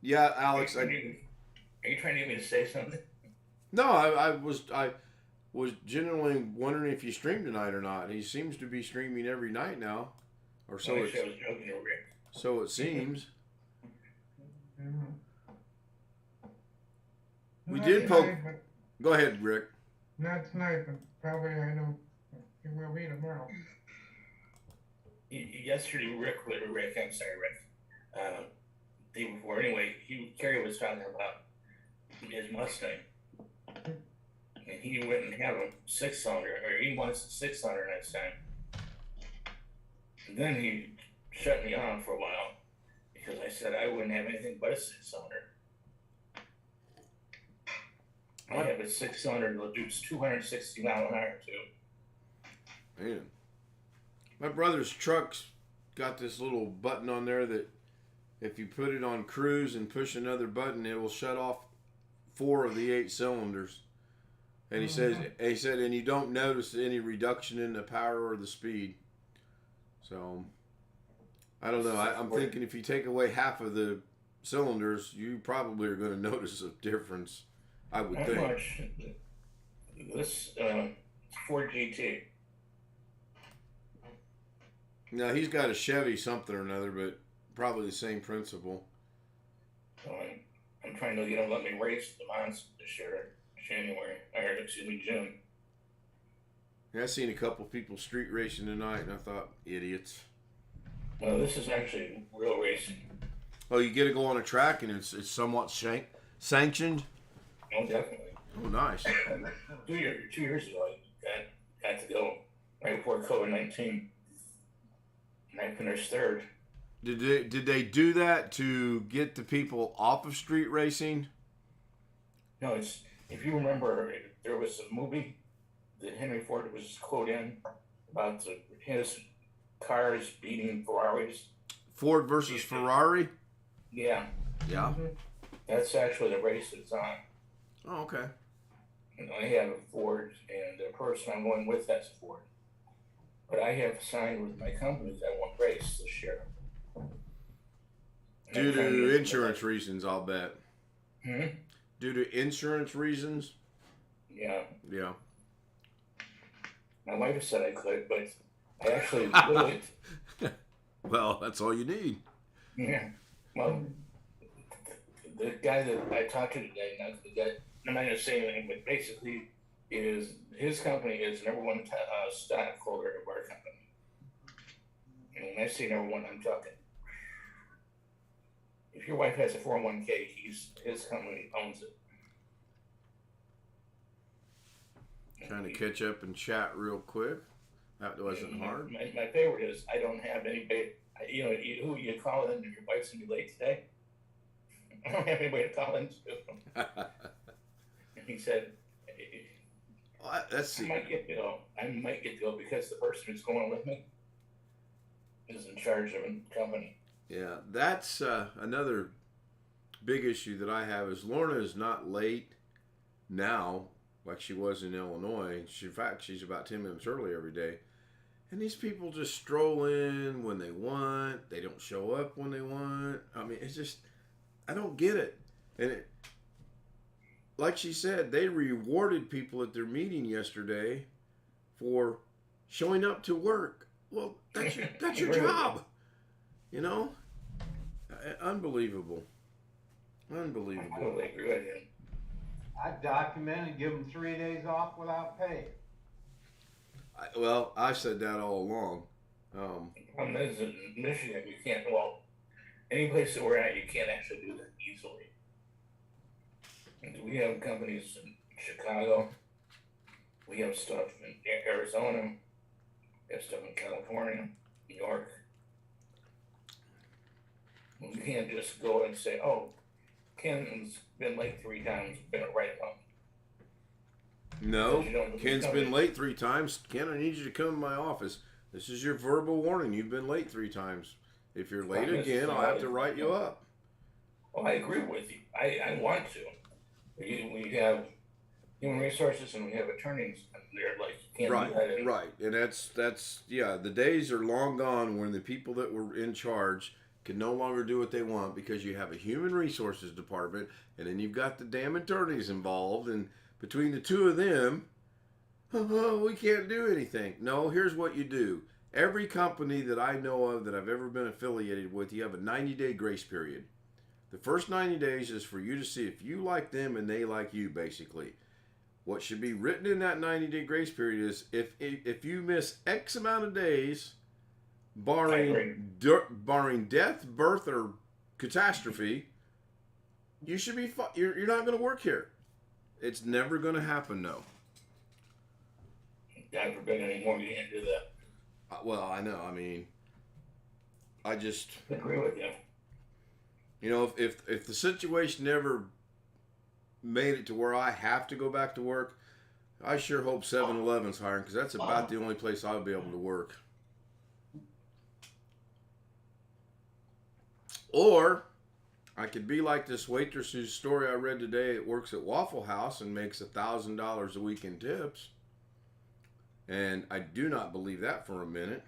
Yeah, Alex. Are you trying to get me to say something? No, I was genuinely wondering if you streamed tonight or not. He seems to be streaming every night now, or so it seems. We did poke. Go ahead, Rick. Not tonight, but probably I know it will be tomorrow. Yesterday, Rick, I'm sorry, Rick. Day before, anyway, Kerry was talking about his Mustang. And he wouldn't have a 6-cylinder, or he wants a 6-cylinder next time. And then he shut me on for a while because I said I wouldn't have anything but a 6-cylinder. I have a 6-cylinder that do 260 mile an hour too. Man, my brother's truck's got this little button on there that if you put it on cruise and push another button, it will shut off 4 of the 8 cylinders. And he said, and you don't notice any reduction in the power or the speed. So, I don't know. I'm thinking if you take away half of the cylinders, you probably are going to notice a difference. I would think. Much? This Ford GT. Now he's got a Chevy something or another, but probably the same principle. So I'm trying to get him to let me race the Monster this year. June. Yeah, I seen a couple people street racing tonight, and I thought, idiots. No, this is actually real racing. Oh, you get to go on a track and it's somewhat sanctioned. Oh, definitely. Oh, nice. 2 years ago, I got to go right before COVID-19, and I finished third. Did they do that to get the people off of street racing? No, it's, if you remember, there was a movie that Henry Ford was quote in about his cars beating Ferraris. Ford versus Ferrari? Yeah. Yeah. That's actually the race it's on. Oh, okay. And I have a Ford, and the person I'm going with has a Ford. But I have signed with my company that I won't race this year. Due to insurance reasons, I'll bet. Hmm? Due to insurance reasons? Yeah. Yeah. My wife said I could, but I actually would. Well, that's all you need. Yeah. Well, the guy that I talked to today, I'm not going to say anything, but basically, his company is number one stockholder of our company. And when I say number one, I'm talking. If your wife has a 401k, his company owns it. Trying to catch up and chat real quick. That wasn't hard. My favorite is I don't have anybody. You know, who you call in if your wife's gonna be late today? I don't have anybody to call in to. And he said, Well, let's I see. might get to go because the person who's going with me is in charge of a company. Yeah, that's another big issue that I have is Lorna is not late now like she was in Illinois. In fact, she's about 10 minutes early every day. And these people just stroll in when they want. They don't show up when they want. I mean, it's just, I don't get it. And like she said, they rewarded people at their meeting yesterday for showing up to work. Well, that's your job. You know? Unbelievable. I Unbelievable. totally agree with you. I document and give them 3 days off without pay. I said that all along. The problem is in Michigan, you can't, any place that we're at, you can't actually do that easily. And we have companies in Chicago, we have stuff in Arizona, we have stuff in California, New York. We can't just go and say, oh, Ken's been late 3 times, been right along. No, Ken's been late 3 times. Ken, I need you to come to my office. This is your verbal warning. You've been late 3 times. If you're late again, I'll have to write you up. Well, I agree with you. I want to. We have human resources and we have attorneys, and they're like, you can't do that. Right. And that's the days are long gone when the people that were in charge can no longer do what they want because you have a human resources department and then you've got the damn attorneys involved, and between the two of them, we can't do anything. No, here's what you do. Every company that I know of that I've ever been affiliated with, you have a 90-day grace period. The first 90 days is for you to see if you like them and they like you, basically. What should be written in that 90-day grace period is if you miss X amount of days, barring death, birth, or catastrophe, you should be you're not going to work here. It's never going to happen, no. God forbid anymore, you can't do that. Well, I know. I mean, I just agree with you. You know, if the situation ever made it to where I have to go back to work, I sure hope 7-Eleven's hiring, because that's about the only place I'll be able to work. Or I could be like this waitress whose story I read today. It works at Waffle House and makes $1,000 a week in tips. And I do not believe that for a minute.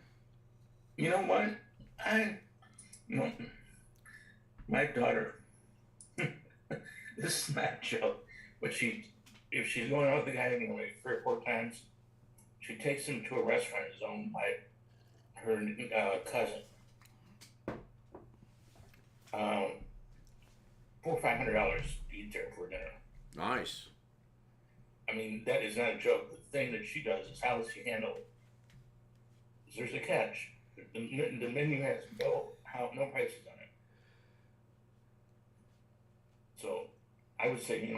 You know what? My daughter, this is not a joke, but if she's going out with the guy anyway 3 or 4 times, she takes him to a restaurant that's owned by her cousin. $400 or $500 to eat there for dinner. Nice. I mean, that is not a joke. The thing that she does is how does she handle it? There's a catch. The menu has no prices on it. So I would say,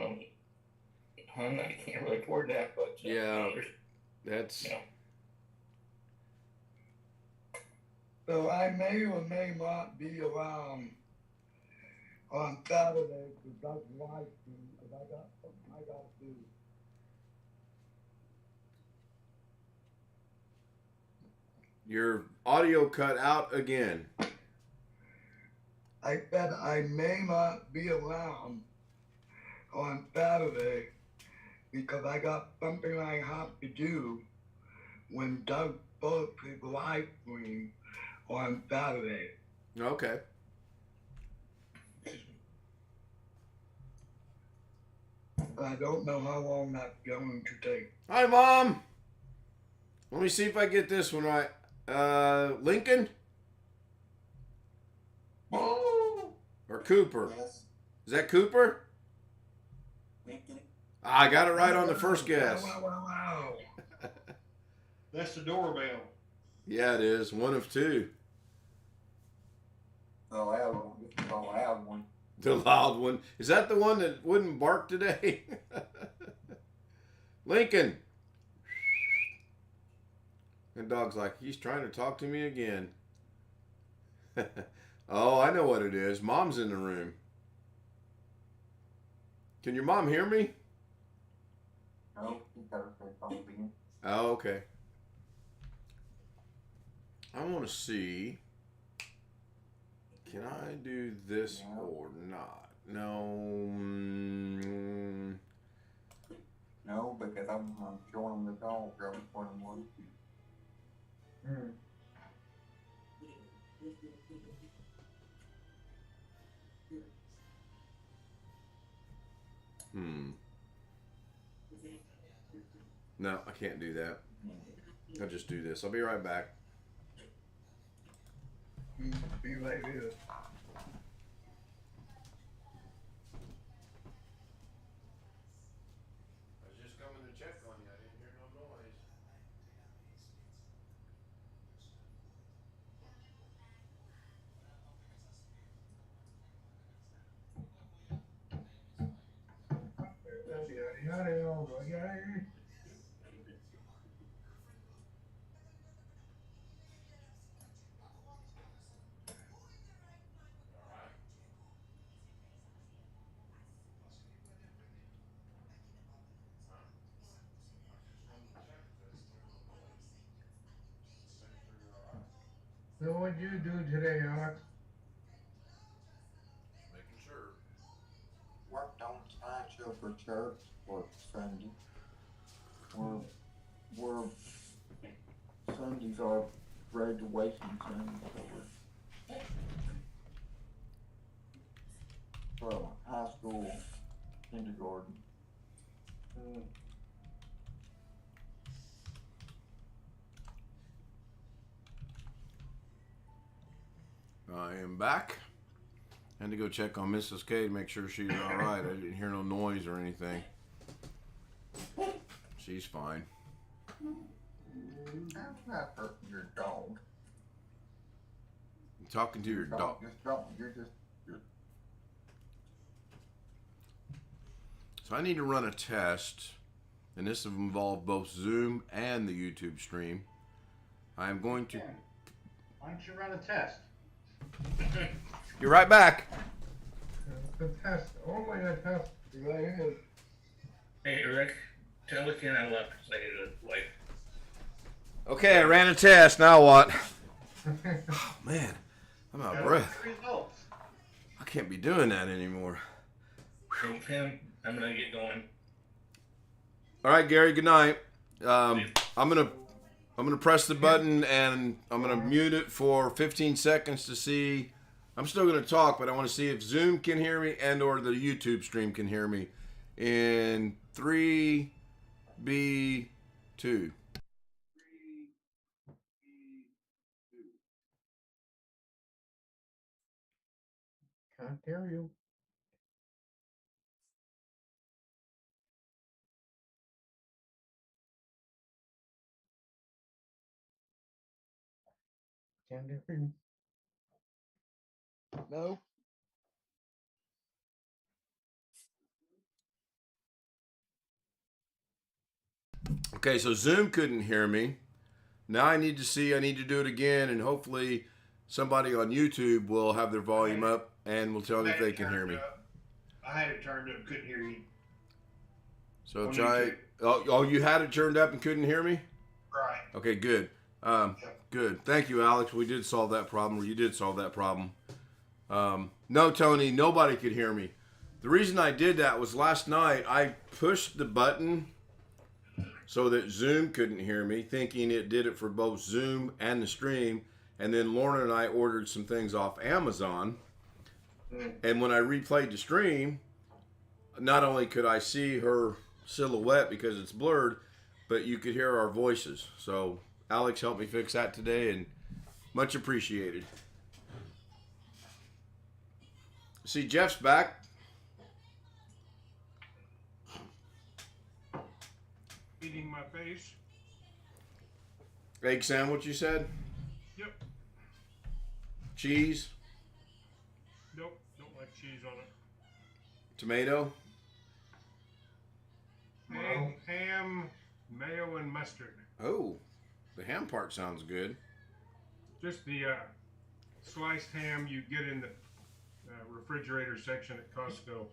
hun, I can't really afford that, but Yeah, that's. you know, So I may or may not be around on Saturday to Doug's live stream because I got something I got to do. Your audio cut out again. I said I may not be around on Saturday because I got something I have to do when Doug posts his live stream on Saturday. Okay. I don't know how long that's going to take. Hi, Mom. Let me see if I get this one right. Lincoln or Cooper? Yes. Is that Cooper? Lincoln. I got it right on the first guess. Wow. That's the doorbell. Yeah, it is. One of two. Oh, I have one. Oh, I have one. The loud one. Is that the one that wouldn't bark today? Lincoln. And dog's like, he's trying to talk to me again. Oh, I know what it is. Mom's in the room. Can your mom hear me? No, you gotta say something. Oh, okay. I want to see. Can I do this or not? No. No, because I'm showing them the dog. I'm showing them one. No, I can't do that. I'll just do this. I'll be right back. Be right here. I was just coming to check on you. I didn't hear no noise. So what'd you do today, Alex? Making sure. Worked on slideshow for church for Sunday. We're Sundays are graduation Sundays. For high school, kindergarten. I am back. Had to go check on Mrs. K to make sure she's all right. I didn't hear no noise or anything. She's fine. How's that hurting your dog? I'm talking to your dog. Just don't. You're just. So I need to run a test, and this will involve both Zoom and the YouTube stream. I'm going to. Why don't you run a test? You're right back. The test, only a test. Be right here. hey, Rick, tell the kid I left to say to his wife. Okay, I ran a test. Now what? Oh, man, I'm out of breath. Results. I can't be doing that anymore. Hey, Tim, I'm gonna get going. All right, Gary. Good night. I'm gonna press the button and I'm gonna mute it for 15 seconds to see. I'm still gonna talk, but I want to see if Zoom can hear me and or the YouTube stream can hear me. In 3B2. Can't hear you. Can't hear you. No. Okay, so Zoom couldn't hear me. Now I need to do it again, and hopefully somebody on YouTube will have their volume up and will tell me if they can hear me. I had it turned up, couldn't hear you. So On try. YouTube. Oh, you had it turned up and couldn't hear me? Right. Okay, good. Good. Thank you, Alex. We did solve that problem. Or you did solve that problem. No, Tony, nobody could hear me. The reason I did that was last night I pushed the button so that Zoom couldn't hear me, thinking it did it for both Zoom and the stream. And then Lorna and I ordered some things off Amazon. And when I replayed the stream, not only could I see her silhouette because it's blurred, but you could hear our voices. So Alex helped me fix that today, and much appreciated. See, Jeff's back. Eating my face. Egg sandwich, you said? Yep. Cheese? Nope. Don't like cheese on it. Tomato? Egg, ham, mayo, and mustard. Oh, the ham part sounds good. Just the sliced ham you get in the refrigerator section at Costco.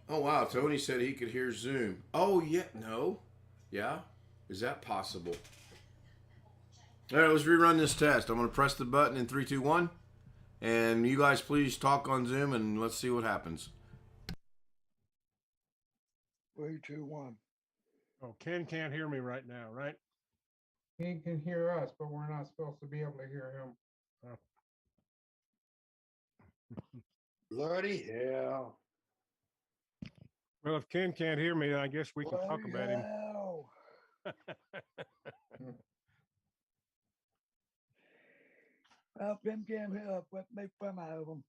Oh, wow. Tony said he could hear Zoom. Oh, yeah. No. Yeah? Is that possible? All right, let's rerun this test. I'm going to press the button in 3, 2, 1. And you guys please talk on Zoom and let's see what happens. 3, 2, 1. Oh, Ken can't hear me right now, right? He can hear us, but we're not supposed to be able to hear him. Bloody hell. Well, if Ken can't hear me, I guess we can talk about him. Hell. Well, Pim can't help but make fun out of him.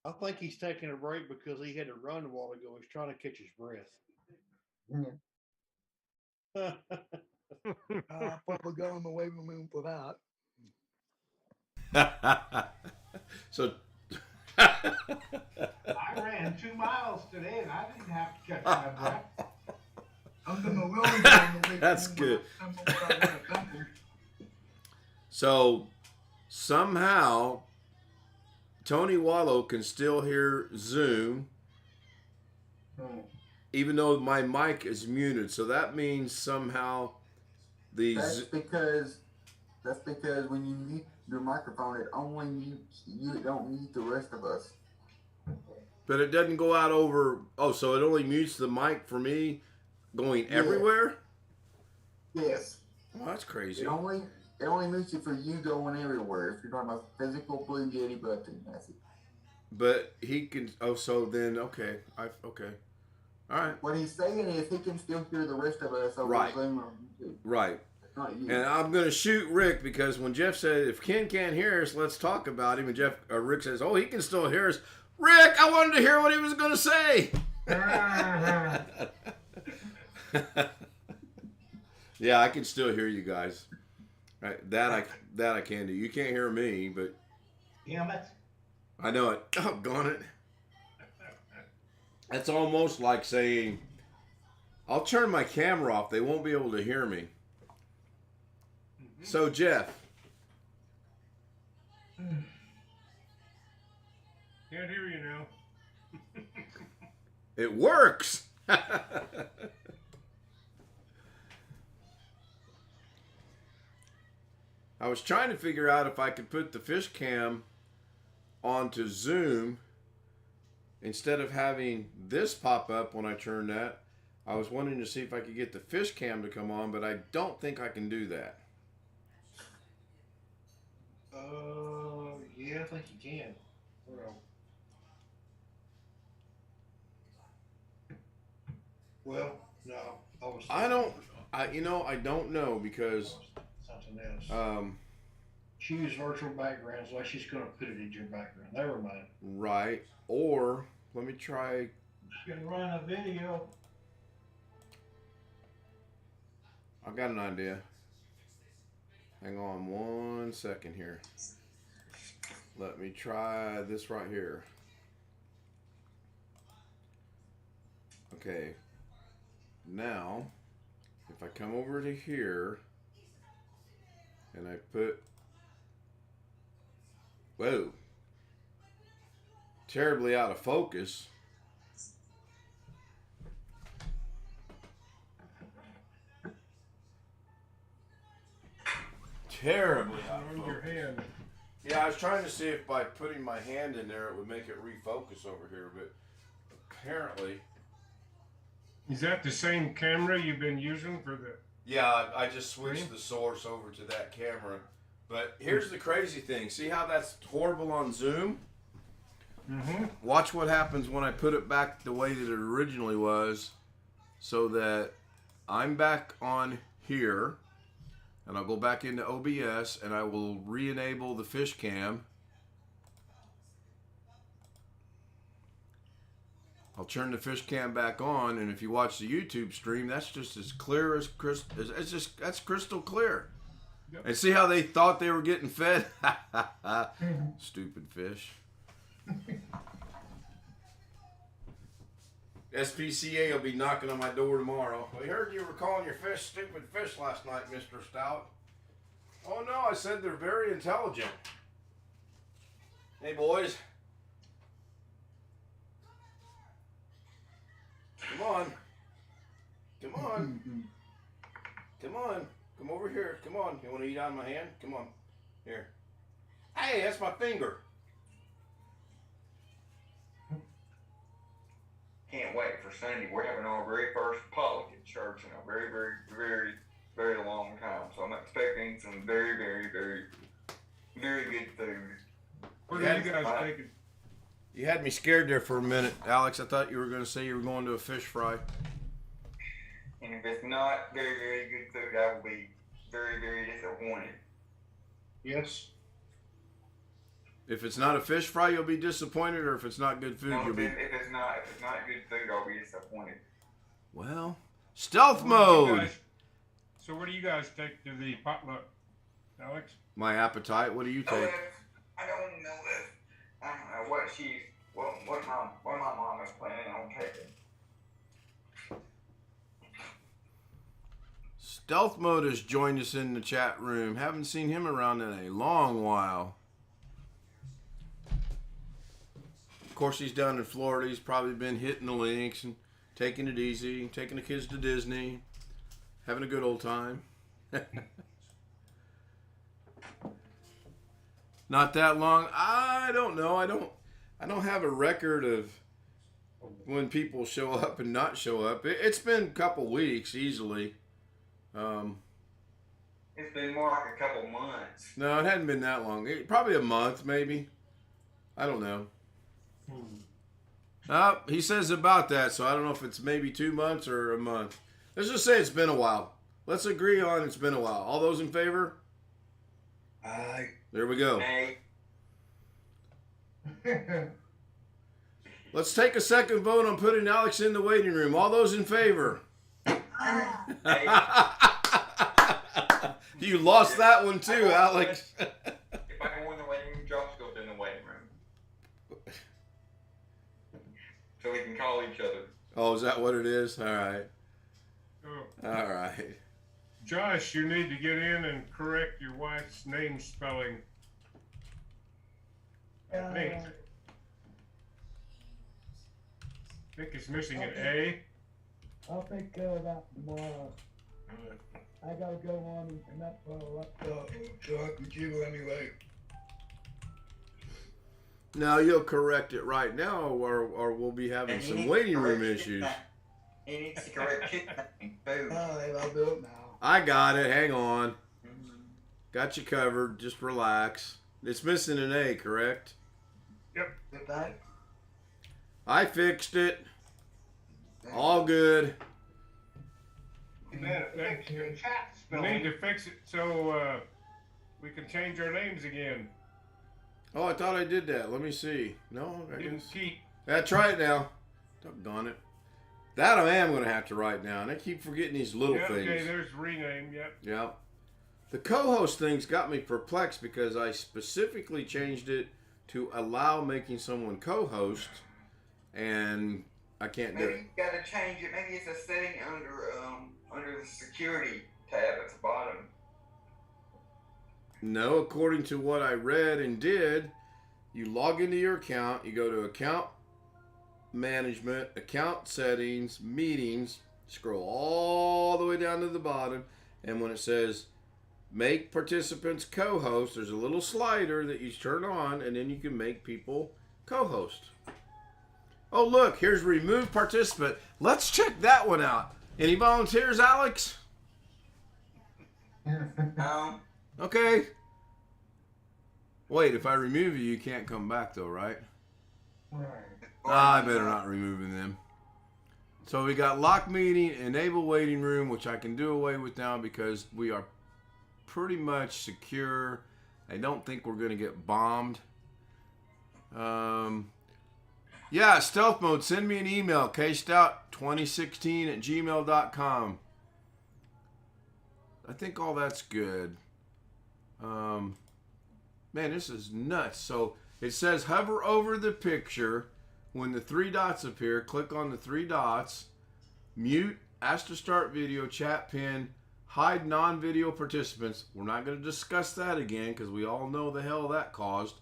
I think he's taking a break because he had to run a while ago. He's trying to catch his breath. I'll probably go in the waiting room for that. So I ran 2 miles today and I didn't have to catch my breath. I'm gonna really go in the waiting That's room good. when I'm gonna come. So somehow Tony Wallow can still hear Zoom even though my mic is muted. So that means somehow the That's because when you mute your microphone, it only mutes you. It don't mute the rest of us. but it doesn't go out over. Oh, so it only mutes the mic for me going everywhere? Yes. Oh, that's crazy. It only mutes it for you going everywhere. If you're talking about physical Blue Yeti button, that's it. But he can. Oh, so then okay. Okay. All right. What he's saying is he can still hear the rest of us over Right. Zoom or YouTube. Right. Not you. And I'm gonna shoot Rick because when Jeff said if Ken can't hear us, let's talk about him. And Rick says, "Oh, he can still hear us." Rick, I wanted to hear what he was gonna say. Yeah, I can still hear you guys. Right, that I can do. You can't hear me, but Damn it. I know it. Doggone it. That's almost like saying, "I'll turn my camera off. They won't be able to hear me." So Jeff, Can't hear you now. it works. I was trying to figure out if I could put the fish cam onto Zoom instead of having this pop up when I turn that. I was wanting to see if I could get the fish cam to come on, but I don't think I can do that. Yeah, I think you can. Well, no. I don't know because Something else. Choose virtual backgrounds like she's going to put it in your background. Never mind. Right. Or let me try. You can run a video. I've got an idea. Hang on 1 second here. Let me try this right here. Okay. Now, if if I come over to here and I put, whoa, terribly out of focus. Terribly out of On your focus. hand. Yeah, I was trying to see if by putting my hand in there it would make it refocus over here, but apparently. Is that the same camera you've been using for the? Yeah, I just switched the source over to that camera. But here's the crazy thing. See how that's horrible on Zoom? Mm-hmm. Watch what happens when I put it back the way that it originally was, so that I'm back on here, and I'll go back into OBS, and I will re-enable the fish cam. I'll turn the fish cam back on, and if you watch the YouTube stream, that's just as clear as crystal. That's crystal clear. Yep. And see how they thought they were getting fed? Stupid fish. SPCA will be knocking on my door tomorrow. We heard you were calling your fish stupid fish last night, Mr. Stout. Oh no, I said they're very intelligent. Hey boys. Come on. Come on. Come on. Come over here. Come on. You want to eat out of my hand? Come on. Here. Hey, that's my finger. Can't wait for Sunday. We're having our very first potluck at church in a very, very, very, very long time. So I'm expecting some very, very, very, very good food. Where are you guys taking? You had me scared there for a minute, Alex. I thought you were going to say you were going to a fish fry. And if it's not very, very good food, I will be very, very disappointed. Yes. If it's not a fish fry, you'll be disappointed, or if it's not good food, No, you'll be... if it's not good food, I'll be disappointed. Well, stealth mode! So where do you guys take to the potluck, Alex? My appetite, what do you take? I don't know if I don't know what my mom is planning on taking. Stealth mode has joined us in the chat room. Haven't seen him around in a long while. Of course, he's down in Florida. He's probably been hitting the links and taking it easy, taking the kids to Disney, having a good old time. Not that long. I don't know. I don't have a record of when people show up and not show up. It's been a couple weeks easily. It's been more like a couple months. No, it hadn't been that long. Probably a month, maybe. I don't know. He says about that, so I don't know if it's maybe 2 months or a month. Let's just say it's been a while. Let's agree on it's been a while. All those in favor? Aye. There we go. Hey. Let's take a second vote on putting Alex in the waiting room. All those in favor? You lost that one too, Alex. If I go in the waiting room, Josh goes in the waiting room. So we can call each other. Oh, is that what it is? All right. Oh. All right. Josh, you need to get in and correct your wife's name spelling. I think it's missing an A. I'll take care of that tomorrow. I gotta go on and that's talk with you anyway. Now you'll correct it right now, or we'll be having some waiting room issues. He needs to correct his name, too. I'll do it now. I got it. Hang on. Got you covered. Just relax. It's missing an A, correct? Yep. Get that? I fixed it. All good. You need to fix it so we can change our names again. Oh, I thought I did that. Let me see. No, I Didn't guess. keep. Yeah, try it now. Doggone it. That I am going to have to write down. I keep forgetting these little things. Okay, there's rename. Yep. Yeah. The co-host thing's got me perplexed because I specifically changed it to allow making someone co-host, and I can't do Maybe it. you gotta change it. Maybe it's a setting under under the security tab at the bottom. No, according to what I read and did, you log into your account, you go to account management, account settings, meetings, scroll all the way down to the bottom, and when it says make participants co-host, there's a little slider that you turn on, and then you can make people co-host. Oh, look, here's remove participant. Let's check that one out. Any volunteers, Alex? No. Okay. Wait, if I remove you, you can't come back though, right? Right. I better not removing them. So we got lock meeting, enable waiting room, which I can do away with now because we are pretty much secure. I don't think we're going to get bombed. Yeah, stealth mode. Send me an email, kstout2016@gmail.com. I think all that's good. Man, this is nuts. So it says hover over the picture. When the three dots appear, click on the three dots. Mute, ask to start video, chat pin, hide non-video participants. We're not going to discuss that again because we all know the hell that caused.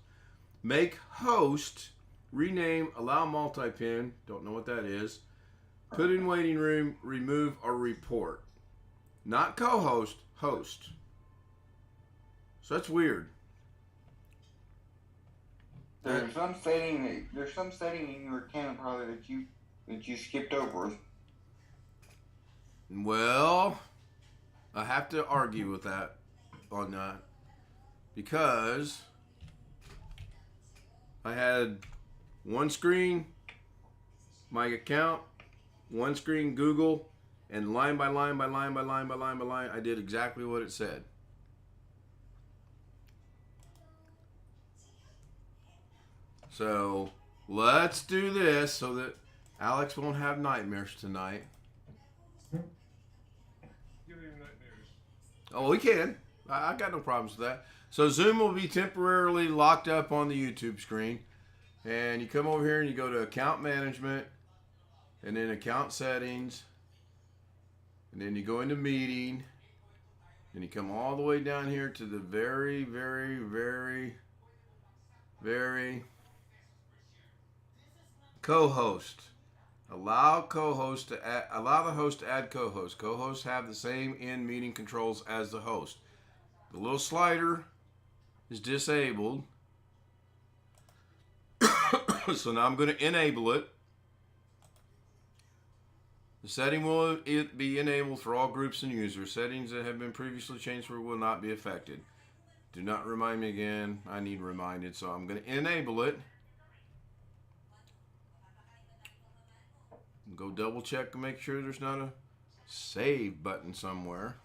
Make host, rename, allow multi-pin. Don't know what that is. Put in waiting room, remove, or report. Not co-host, host. So that's weird. There's some setting in your account probably that you skipped over. Well, I have to argue with that on that because I had one screen, my account, one screen Google, and line by line by line by line by line by line, I did exactly what it said. So let's do this so that Alex won't have nightmares tonight. Give him that news. Oh, we can. I got no problems with that. So Zoom will be temporarily locked up on the YouTube screen. And you come over here and you go to account management and then account settings. And then you go into meeting. And you come all the way down here to the very, very, very, very co-host. Allow co-host to add, allow the host to add co-host. Co-hosts have the same in-meeting controls as the host. The little slider is disabled. So now I'm going to enable it. The setting will be enabled for all groups and users. Settings that have been previously changed will not be affected. Do not remind me again. I need reminded. So I'm going to enable it. Go double check and make sure there's not a save button somewhere.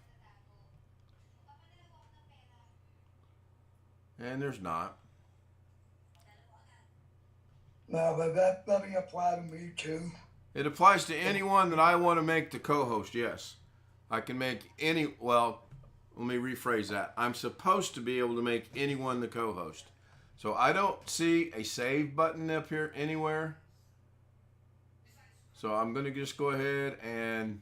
And there's not. Now, but that doesn't apply to me too. It applies to anyone that I want to make the co-host, yes. I can make any, well, let me rephrase that. I'm supposed to be able to make anyone the co-host. So I don't see a save button up here anywhere. So I'm going to just go ahead and...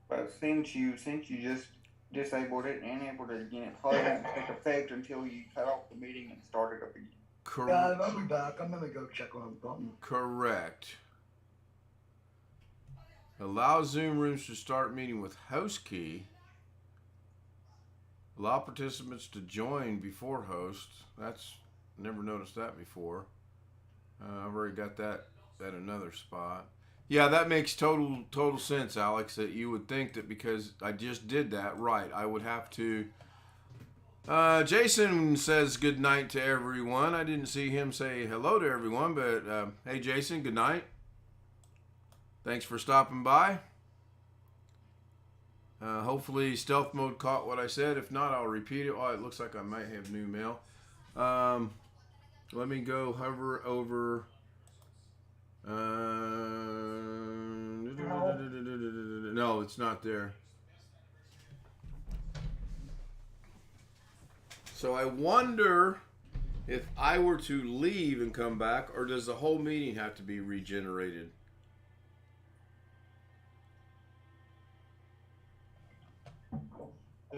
But since you just disabled it and enabled it again, it probably won't take effect until you cut off the meeting and start it up again. Yeah, I'll be back. I'm gonna go check on the button. Correct. Allow Zoom rooms to start meeting with host key. Allow participants to join before host. That's, never noticed that before. I've already got that at another spot. Yeah, that makes total sense, Alex, that you would think that because I just did that, right, I would have to... Jason says good night to everyone. I didn't see him say hello to everyone, but hey, Jason, good night. Thanks for stopping by. Hopefully stealth mode caught what I said. If not, I'll repeat it. Oh, it looks like I might have new mail. Let me go hover over... no, it's not there. So I wonder if I were to leave and come back, or does the whole meeting have to be regenerated?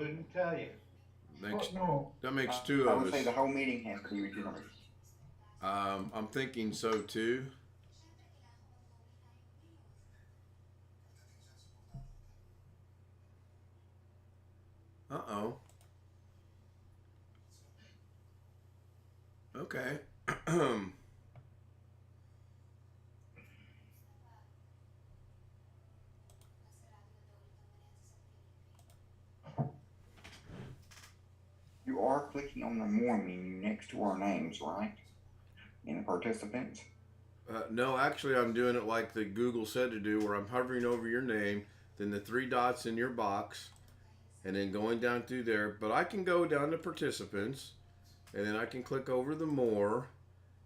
Couldn't tell you. Makes, No, that makes two I of would say us. the whole meeting has to be regenerated. I'm thinking so too. Uh-oh. Okay. You are clicking on the more menu next to our names, right? In the participants. No, actually, I'm doing it like the Google said to do, where I'm hovering over your name, then the three dots in your box, and then going down through there. But I can go down to participants, and then I can click over the more.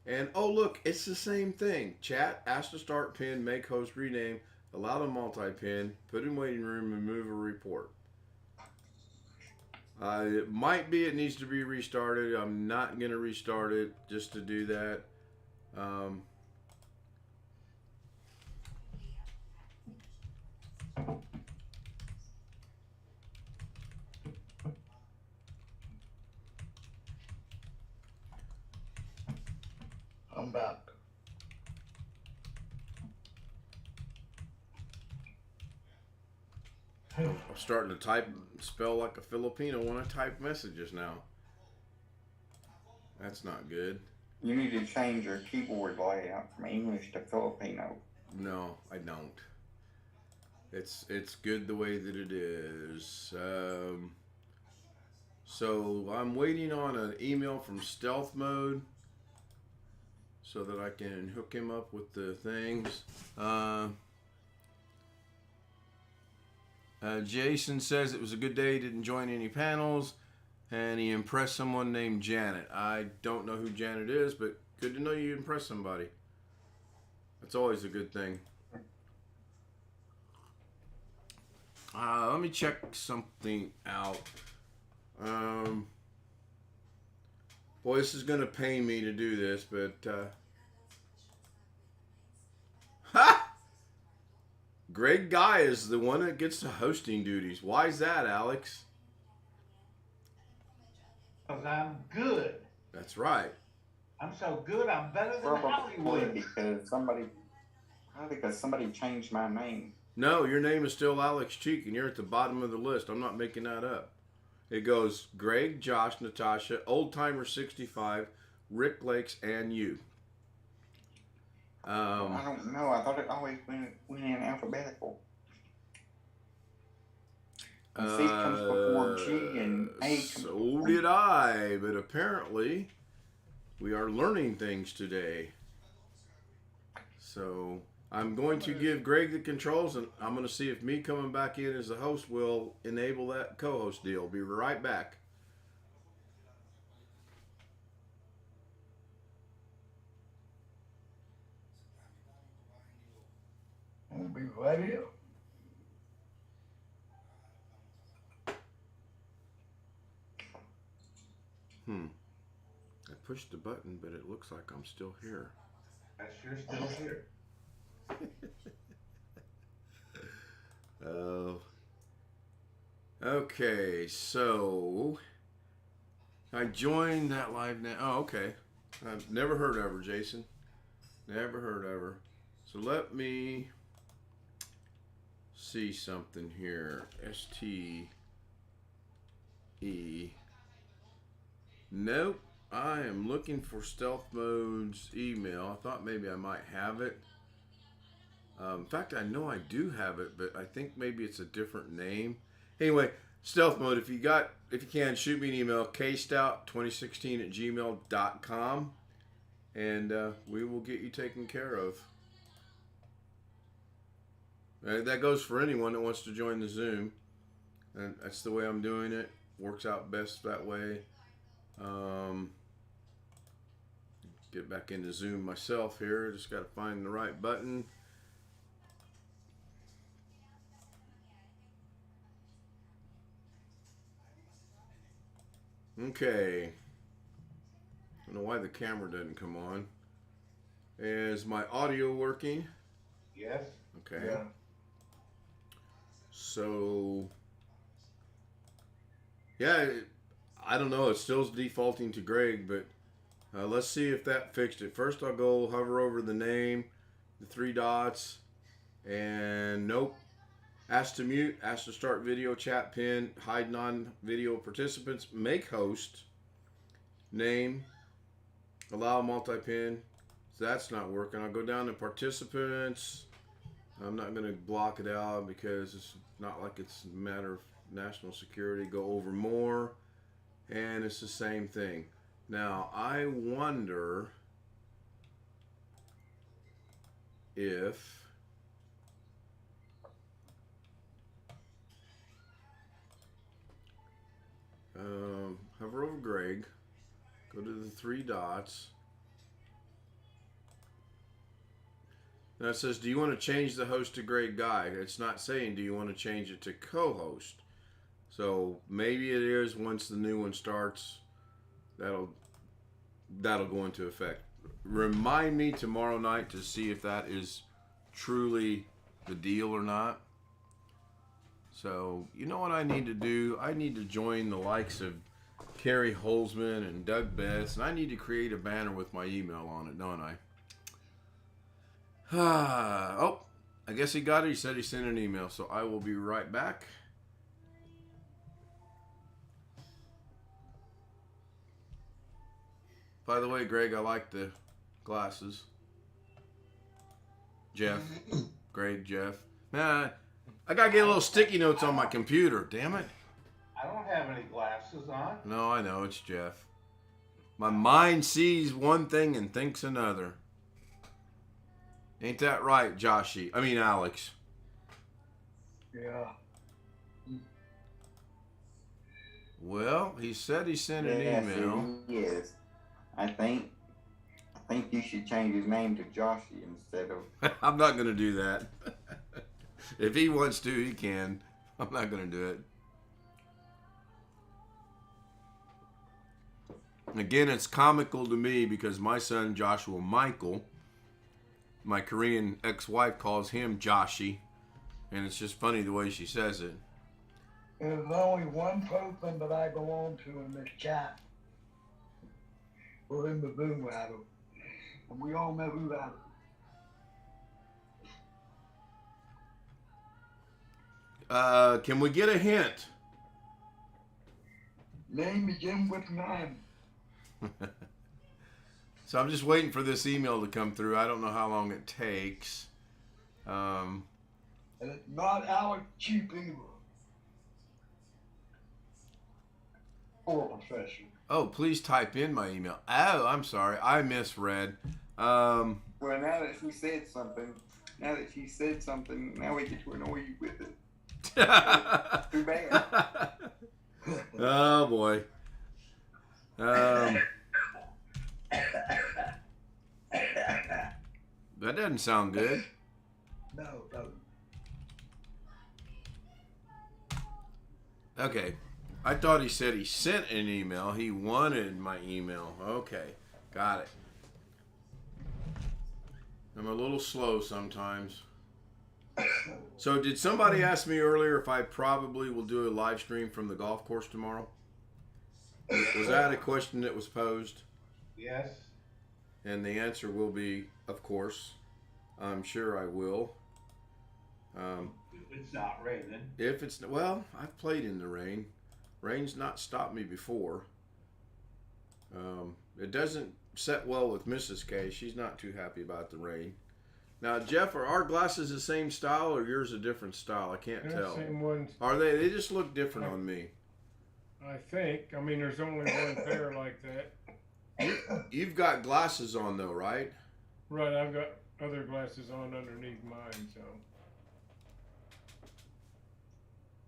And oh, look, it's the same thing. Chat, ask to start pin, make host, rename, allow to multi-pin, put in waiting room, and move a report. It might be it needs to be restarted. I'm not going to restart it just to do that. I'm back. I'm starting to spell like a Filipino when I type messages now. That's not good. You need to change your keyboard layout from English to Filipino. No, I don't. It's good the way that it is. So I'm waiting on an email from Stealth Mode so that I can hook him up with the things. Jason says it was a good day, didn't join any panels, and he impressed someone named Janet. I don't know who Janet is, but good to know you impressed somebody. That's always a good thing. Let me check something out. Boy, this is going to pain me to do this, but... Ha! Greg Guy is the one that gets the hosting duties. Why is that, Alex? Because I'm good. That's right. I'm so good, I'm better than Probably Hollywood. because somebody changed my name. No, your name is still Alex Cheak, and you're at the bottom of the list. I'm not making that up. It goes Greg, Josh, Natasha, Old Timer 65, Rick Lakes, and you. I don't know. I thought it always went in alphabetical. And C comes before G and A comes So before did I, but apparently we are learning things today. So I'm going to give Greg the controls, and I'm going to see if me coming back in as the host will enable that co-host deal. Be right back. I'll be right here. I pushed the button, but it looks like I'm still here. You're still here. Oh. Okay, so I joined that live now. Oh, okay. I've never heard of her, Jason. Never heard of her. So let me see something here. STE. Nope. I am looking for Stealth Mode's email. I thought maybe I might have it. In fact, I know I do have it, but I think maybe it's a different name. Anyway, Stealth Mode, if you can, shoot me an email, kstout2016@gmail.com, and we will get you taken care of. That goes for anyone that wants to join the Zoom, and that's the way I'm doing it. Works out best that way. Get back into Zoom myself here. Just got to find the right button. Okay. I don't know why the camera doesn't come on. Is my audio working? Yes. Okay. Yeah. So Yeah, I don't know. It's still defaulting to Greg, but let's see if that fixed it. First, I'll go hover over the name, the 3 dots, and nope. Ask to mute, ask to start video chat pin, hide non-video participants, make host, name, allow multi-pin. So that's not working. I'll go down to participants. I'm not going to block it out because it's not like it's a matter of national security. Go over more, and it's the same thing. Now, I wonder if hover over Greg, go to the 3 dots. Now it says, do you want to change the host to Greg Guy? It's not saying, do you want to change it to co-host? So maybe it is once the new one starts, that'll go into effect. Remind me tomorrow night to see if that is truly the deal or not. So, you know what I need to do? I need to join the likes of Kerry Holzman and Doug Betts, and I need to create a banner with my email on it, don't I? Oh, I guess he got it. He said he sent an email, so I will be right back. By the way, Greg, I like the glasses. Jeff. Greg, Jeff. Nah, I gotta get a little sticky notes on my computer. Damn it. I don't have any glasses on. No, I know. It's Jeff. My mind sees one thing and thinks another. Ain't that right, Joshy? I mean, Alex. Yeah. Well, he said he sent an email. Yes. I think you should change his name to Joshy instead of. I'm not going to do that. If he wants to, he can. I'm not going to do it. Again, it's comical to me because my son, Joshua Michael, my Korean ex-wife calls him Joshy. And it's just funny the way she says it. There's only one person that I belong to in this chat. We're in the Boom Rattle. And we all know who that is. Can we get a hint? Name begins with 9. So I'm just waiting for this email to come through. I don't know how long it takes. And it's not Alex Cheak either. Or profession. Oh, please type in my email. Oh, I'm sorry. I misread. Well, now that she said something, now we get to annoy you with it. Too bad. Oh, boy. That doesn't sound good. No. Okay. I thought he said he sent an email. He wanted my email. Okay. Got it. I'm a little slow sometimes. So did somebody ask me earlier if I probably will do a live stream from the golf course tomorrow? Was that a question that was posed? Yes. And the answer will be, of course. I'm sure I will. If it's not raining. If it's, well, I've played in the rain. Rain's not stopped me before. It doesn't set well with Mrs. K. She's not too happy about the rain. Now, Jeff, are our glasses the same style or yours a different style? I can't They're tell. the same ones. Are they? They just look different on me. I think. I mean, there's only one pair like that. You've got glasses on though, right? Right, I've got other glasses on underneath mine, so.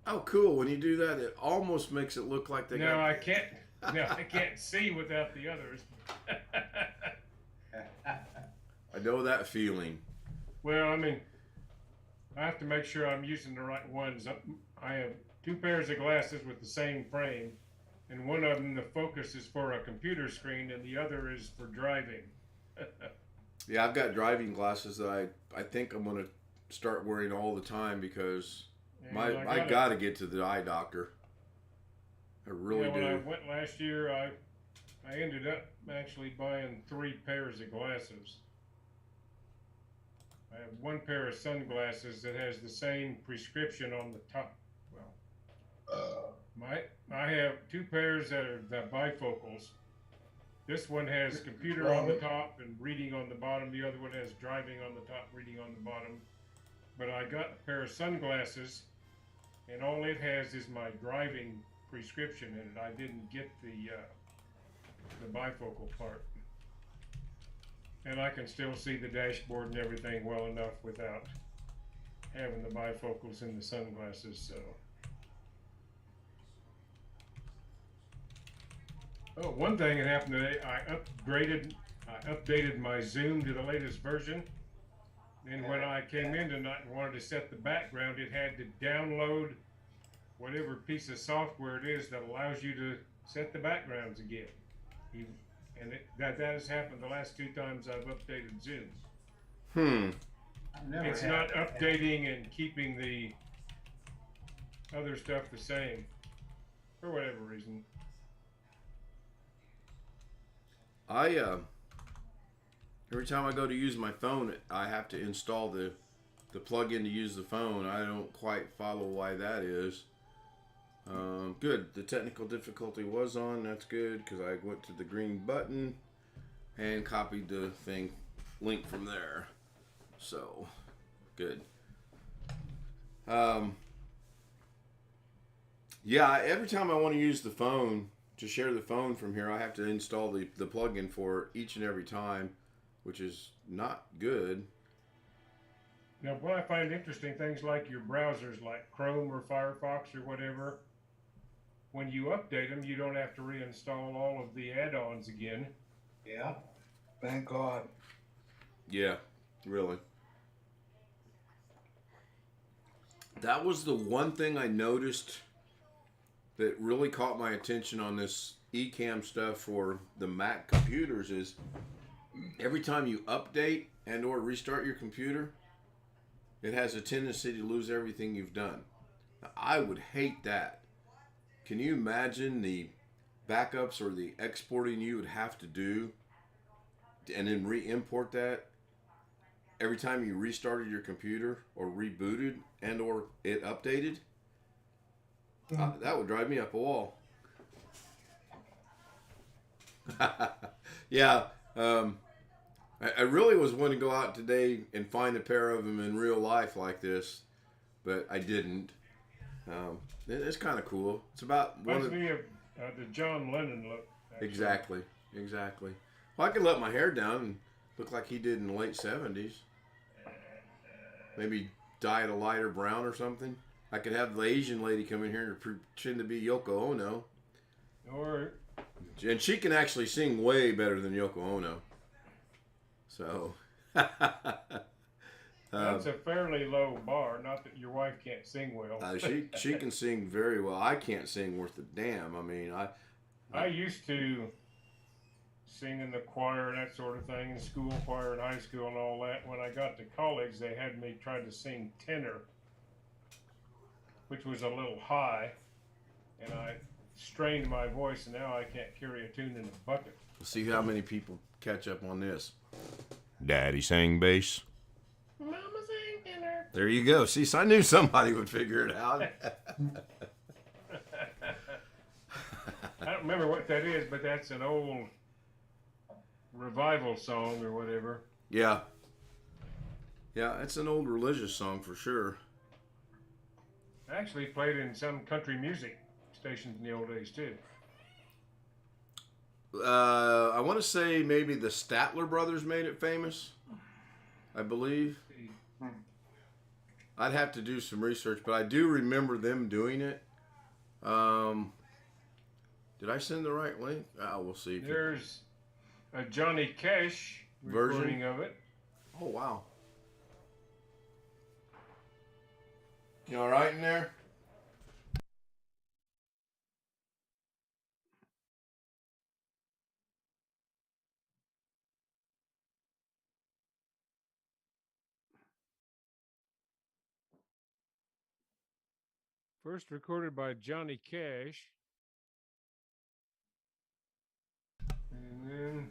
Oh, cool. When you do that, it almost makes it look like they No, got... I can't. No, I can't see without the others. I know that feeling. Well, I mean, I have to make sure I'm using the right ones. I have 2 pairs of glasses with the same frame, and one of them, the focus is for a computer screen, and the other is for driving. Yeah, I've got driving glasses that I think I'm going to start wearing all the time because I got to get to the eye doctor. I really when I do. went last year, I ended up actually buying 3 pairs of glasses. I have 1 pair of sunglasses that has the same prescription on the top. Well, I have 2 pairs that are the bifocals. This one has computer on the top and reading on the bottom. The other one has driving on the top, reading on the bottom. But I got a pair of sunglasses, and all it has is my driving prescription in it. I didn't get the bifocal part. And I can still see the dashboard and everything well enough without having the bifocals in the sunglasses, so. Oh, one thing that happened today, I updated my Zoom to the latest version. And when I came in tonight and wanted to set the background, it had to download whatever piece of software it is that allows you to set the backgrounds again. And that has happened the last 2 times I've updated Zoom. It's not updating and keeping the other stuff the same for whatever reason. Every time I go to use my phone, I have to install the plug-in to use the phone. I don't quite follow why that is. Good. The technical difficulty was on. That's good because I went to the green button and copied the link from there. So, good. Yeah, every time I want to use the phone, to share the phone from here, I have to install the plugin for each and every time, which is not good. Now, what I find interesting, things like your browsers, like Chrome or Firefox or whatever, when you update them, you don't have to reinstall all of the add-ons again. Yeah. Thank God. Yeah, really. That was the one thing I noticed that really caught my attention on this eCam stuff for the Mac computers is every time you update and or restart your computer, it has a tendency to lose everything you've done. Now, I would hate that. Can you imagine the backups or the exporting you would have to do and then re-import that every time you restarted your computer or rebooted and or it updated? That would drive me up a wall. Yeah. I really was wanting to go out today and find a pair of them in real life like this, but I didn't. It's kind of cool. It's about one Reminds of me of the John Lennon look. Actually. Exactly. Well, I could let my hair down and look like he did in the late 70s. Maybe dye it a lighter brown or something. I could have the Asian lady come in here and pretend to be Yoko Ono. And she can actually sing way better than Yoko Ono. So. That's a fairly low bar. Not that your wife can't sing well. She can sing very well. I can't sing worth a damn. I mean, I used to sing in the choir and that sort of thing, in school choir and high school and all that. When I got to college, they had me try to sing tenor, which was a little high, and I strained my voice, and now I can't carry a tune in a bucket. We'll see how many people catch up on this. Daddy sang bass. Mama sang tenor. There you go. See, so I knew somebody would figure it out. I don't remember what that is, but that's an old revival song or whatever. Yeah. Yeah, it's an old religious song for sure. Actually played in some country music stations in the old days too. I want to say maybe the Statler brothers made it famous, I believe. I'd have to do some research, but I do remember them doing it. Did I send the right link? We'll see. There's a Johnny Cash recording of it. Oh, wow. You all right in there? First recorded by Johnny Cash. And then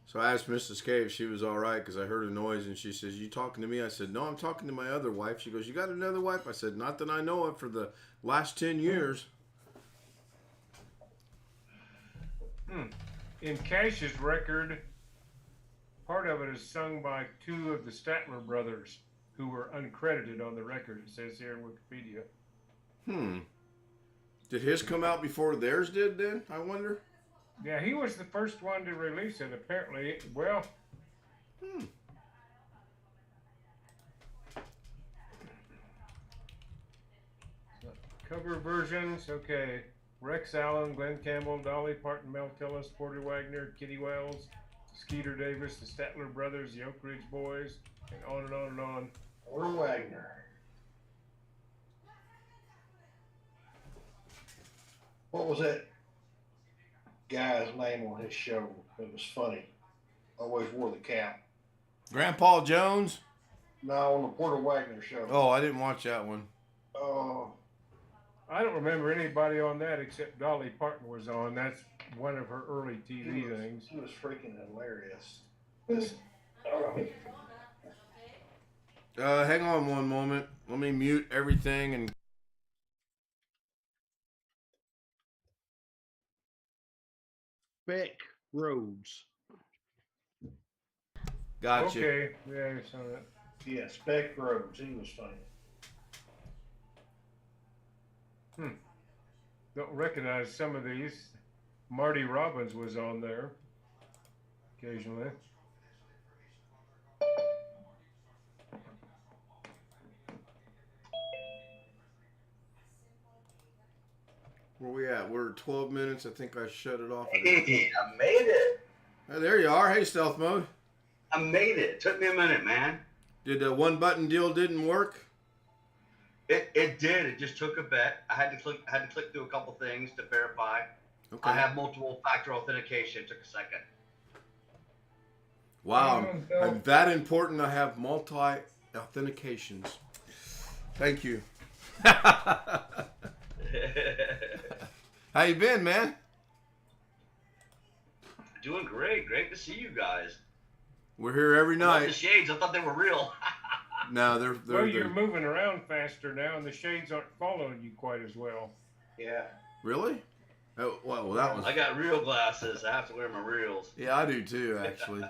So I asked Mrs. K if she was all right because I heard a noise, and she says, "You talking to me?" I said, "No, I'm talking to my other wife." She goes, "You got another wife?" I said, "Not that I know of for the last 10 years. in Cash's record, part of it is sung by two of the Statler brothers who were uncredited on the record. It says here in Wikipedia. Did his come out before theirs did then, I wonder? Yeah, he was the first one to release it, apparently. Well, cover versions, okay. Rex Allen, Glenn Campbell, Dolly Parton, Mel Tillis, Porter Wagner, Kitty Wells, Skeeter Davis, the Statler Brothers, the Oak Ridge Boys, and on and on and on. Porter Wagner. What was that guy's name on his show that was funny? Always wore the cap. Grandpa Jones? No, on the Porter Wagner show. Oh, I didn't watch that one. Oh, I don't remember anybody on that except Dolly Parton was on. That's one of her early TV things. he was freaking hilarious. Hang on one moment. Let me mute everything and... Beck Rhodes. Gotcha. Okay, yeah, I saw that. Yeah, Beck Rhodes. He was funny. Don't recognize some of these. Marty Robbins was on there occasionally. Where we at? We're 12 minutes. I think I shut it off. Hey, I made it. Hey, there you are. Hey, stealth mode. I made it. Took me a minute, man. Did the one button deal didn't work? It did. It just took a bit. I had to click through a couple things to verify. Okay. I have multiple factor authentication. It took a second. Wow. I'm that important. I have multi authentications. Thank you. How you been, man? Doing great. Great to see you guys. We're here every I love the night. shades. I thought they were real. No, they're You're moving around faster now, and the shades aren't following you quite as well. Yeah. Really? Oh, well, that was... I got real glasses. I have to wear my reals. Yeah, I do too, actually.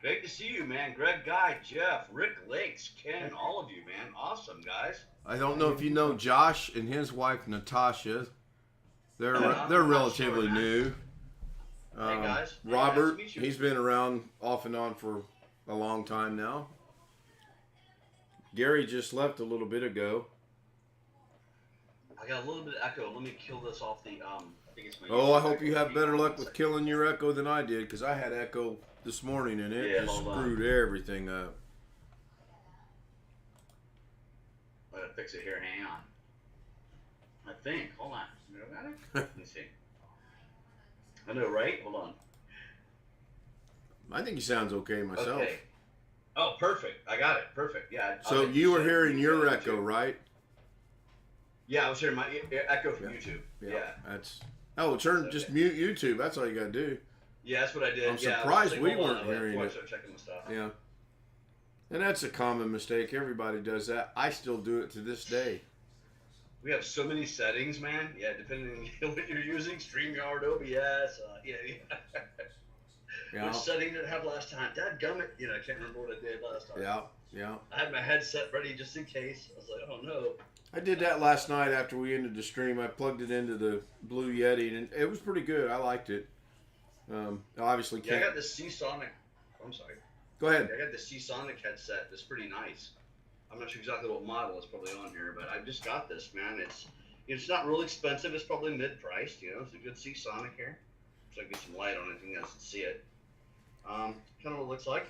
Great to see you, man. Greg, Guy, Jeff, Rick Lakes, Ken, all of you, man. Awesome, guys. I don't know if you know Josh and his wife Natasha. They're relatively sure, new. Hey, guys. Robert, Nice to meet you. he's been around off and on for a long time now. Gary just left a little bit ago. I got a little bit of echo. Let me kill this off the, I think it's my... Oh, I hope you have better luck with killing your echo than I did, because I had echo this morning and it just screwed everything up. I'm gonna fix it here. Hang on. I think. Hold on. You got it? Let me see. I know, right? Hold on. I think he sounds okay myself. Okay. Oh, perfect. I got it. Perfect. Yeah. So you were hearing your echo, right? Yeah, I was hearing my echo from YouTube. Yeah. That's... Oh, just mute YouTube. That's all you gotta do. Yeah, that's what I did. I'm surprised I we weren't hearing it. Checking the stuff. Yeah. And that's a common mistake. Everybody does that. I still do it to this day. We have so many settings, man. Yeah, depending on what you're using, StreamYard, OBS, Which setting did I have last time? Dadgummit. I can't remember what I did last time. Yeah. I had my headset ready just in case. I was like, oh no. I did that last night after we ended the stream. I plugged it into the Blue Yeti, and it was pretty good. I liked it. Obviously can't... Yeah, I got the Seasonic. I'm sorry. Go ahead. I got the Seasonic headset. It's pretty nice. I'm not sure exactly what model is probably on here, but I just got this, man. It's not real expensive. It's probably mid-priced. It's a good Seasonic here. So I can get some light on it. You guys can see it. Kind of what it looks like.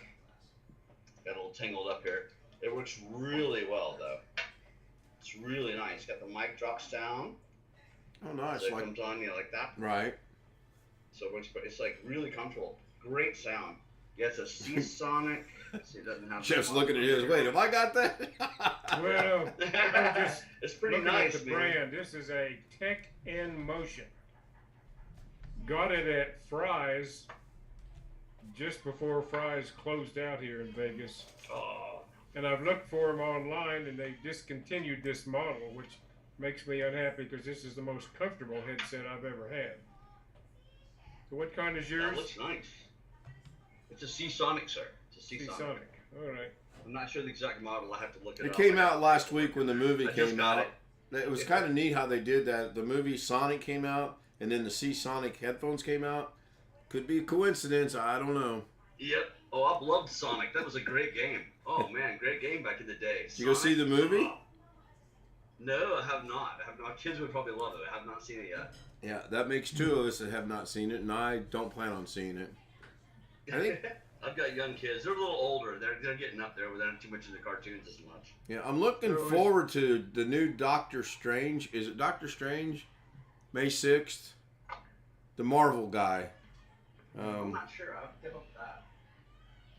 Got a little tangled up here. It works really well, though. It's really nice. Got the mic drops down. Oh, nice. So it comes on like that. Right. So it's like really comfortable. Great sound. Yeah, it's a Seasonic. See, it doesn't have. Jeff's looking at his. Wait, have I got that? Well, I'm just it's pretty looking nice, at the man. brand. This is a Tech in Motion. Got it at Fry's just before Fry's closed out here in Vegas. Oh, And I've looked for them online, and they discontinued this model, which makes me unhappy because this is the most comfortable headset I've ever had. So what kind is that yours? looks nice. It's a Seasonic, sir. It's a Seasonic. Seasonic. All right. I'm not sure the exact model. I have to look it It up. came out last week when the movie I just came got out. It was kind of neat how they did that. The movie Sonic came out, and then the Seasonic headphones came out. Could be a coincidence. I don't know. Yep. Oh, I've loved Sonic. That was a great game. Oh man, great game back in the day. You go see the movie? Oh. No, I have not. I have not. Kids would probably love it. I have not seen it yet. Yeah, that makes two of us that have not seen it, and I don't plan on seeing it. I think. I've got young kids. They're a little older. They're getting up there, but they're not too much into cartoons as much. Yeah, I'm looking forward to the new Doctor Strange. Is it Doctor Strange? May 6th. The Marvel guy. I'm not sure. I'll give up that.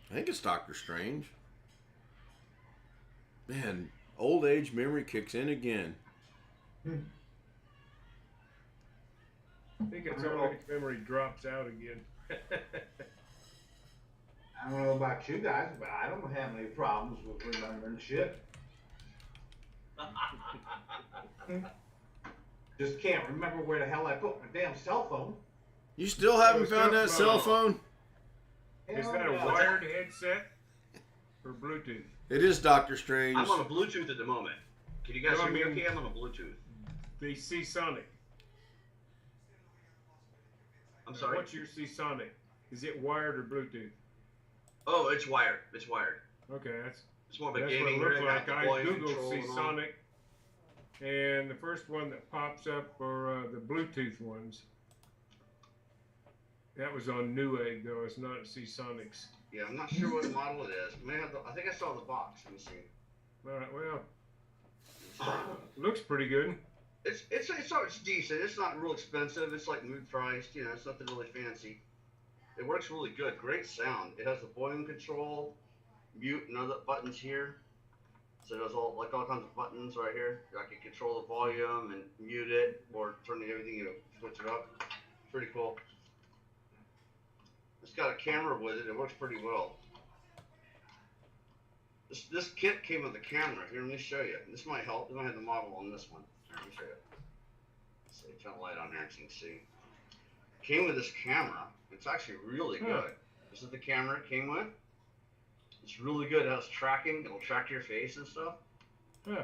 I think it's Doctor Strange. Man, old age memory kicks in again. I think it's always memory drops out again. I don't know about you guys, but I don't have any problems with remembering shit. Just can't remember where the hell I put my damn cell phone. You still haven't found that cell phone? Is Hell that a no. wired headset or Bluetooth? It is Doctor Strange. I'm on a Bluetooth at the moment. Can you guys No, I hear me mean- okay? I'm on a Bluetooth. The Seasonic. I'm sorry? What's your Seasonic? Is it wired or Bluetooth? Oh, it's wired. It's wired. Okay, that's It's more of a what it gaming looks rig. like. got I the volume Googled control and all. Seasonic, and the first one that pops up are the Bluetooth ones. That was on Newegg, though. It's not Seasonics. Yeah, I'm not sure what model it is. I think I saw the box. Let me see. All right, well, looks pretty good. It's decent. It's not real expensive. It's like mid-priced. You know, it's nothing really fancy. It works really good. Great sound. It has the volume control, mute, and other buttons here. So there's all kinds of buttons right here. I can control the volume and mute it, or turn everything, switch it up. Pretty cool. It's got a camera with it. It works pretty well. This kit came with a camera. Here, let me show you. This might help. I don't have the model on this one. Here, let me show you. Let's see, turn the light on here so you can see. Came with this camera. It's actually really good. This is the camera it came with. It's really good. It has tracking. It'll track your face and stuff. Yeah.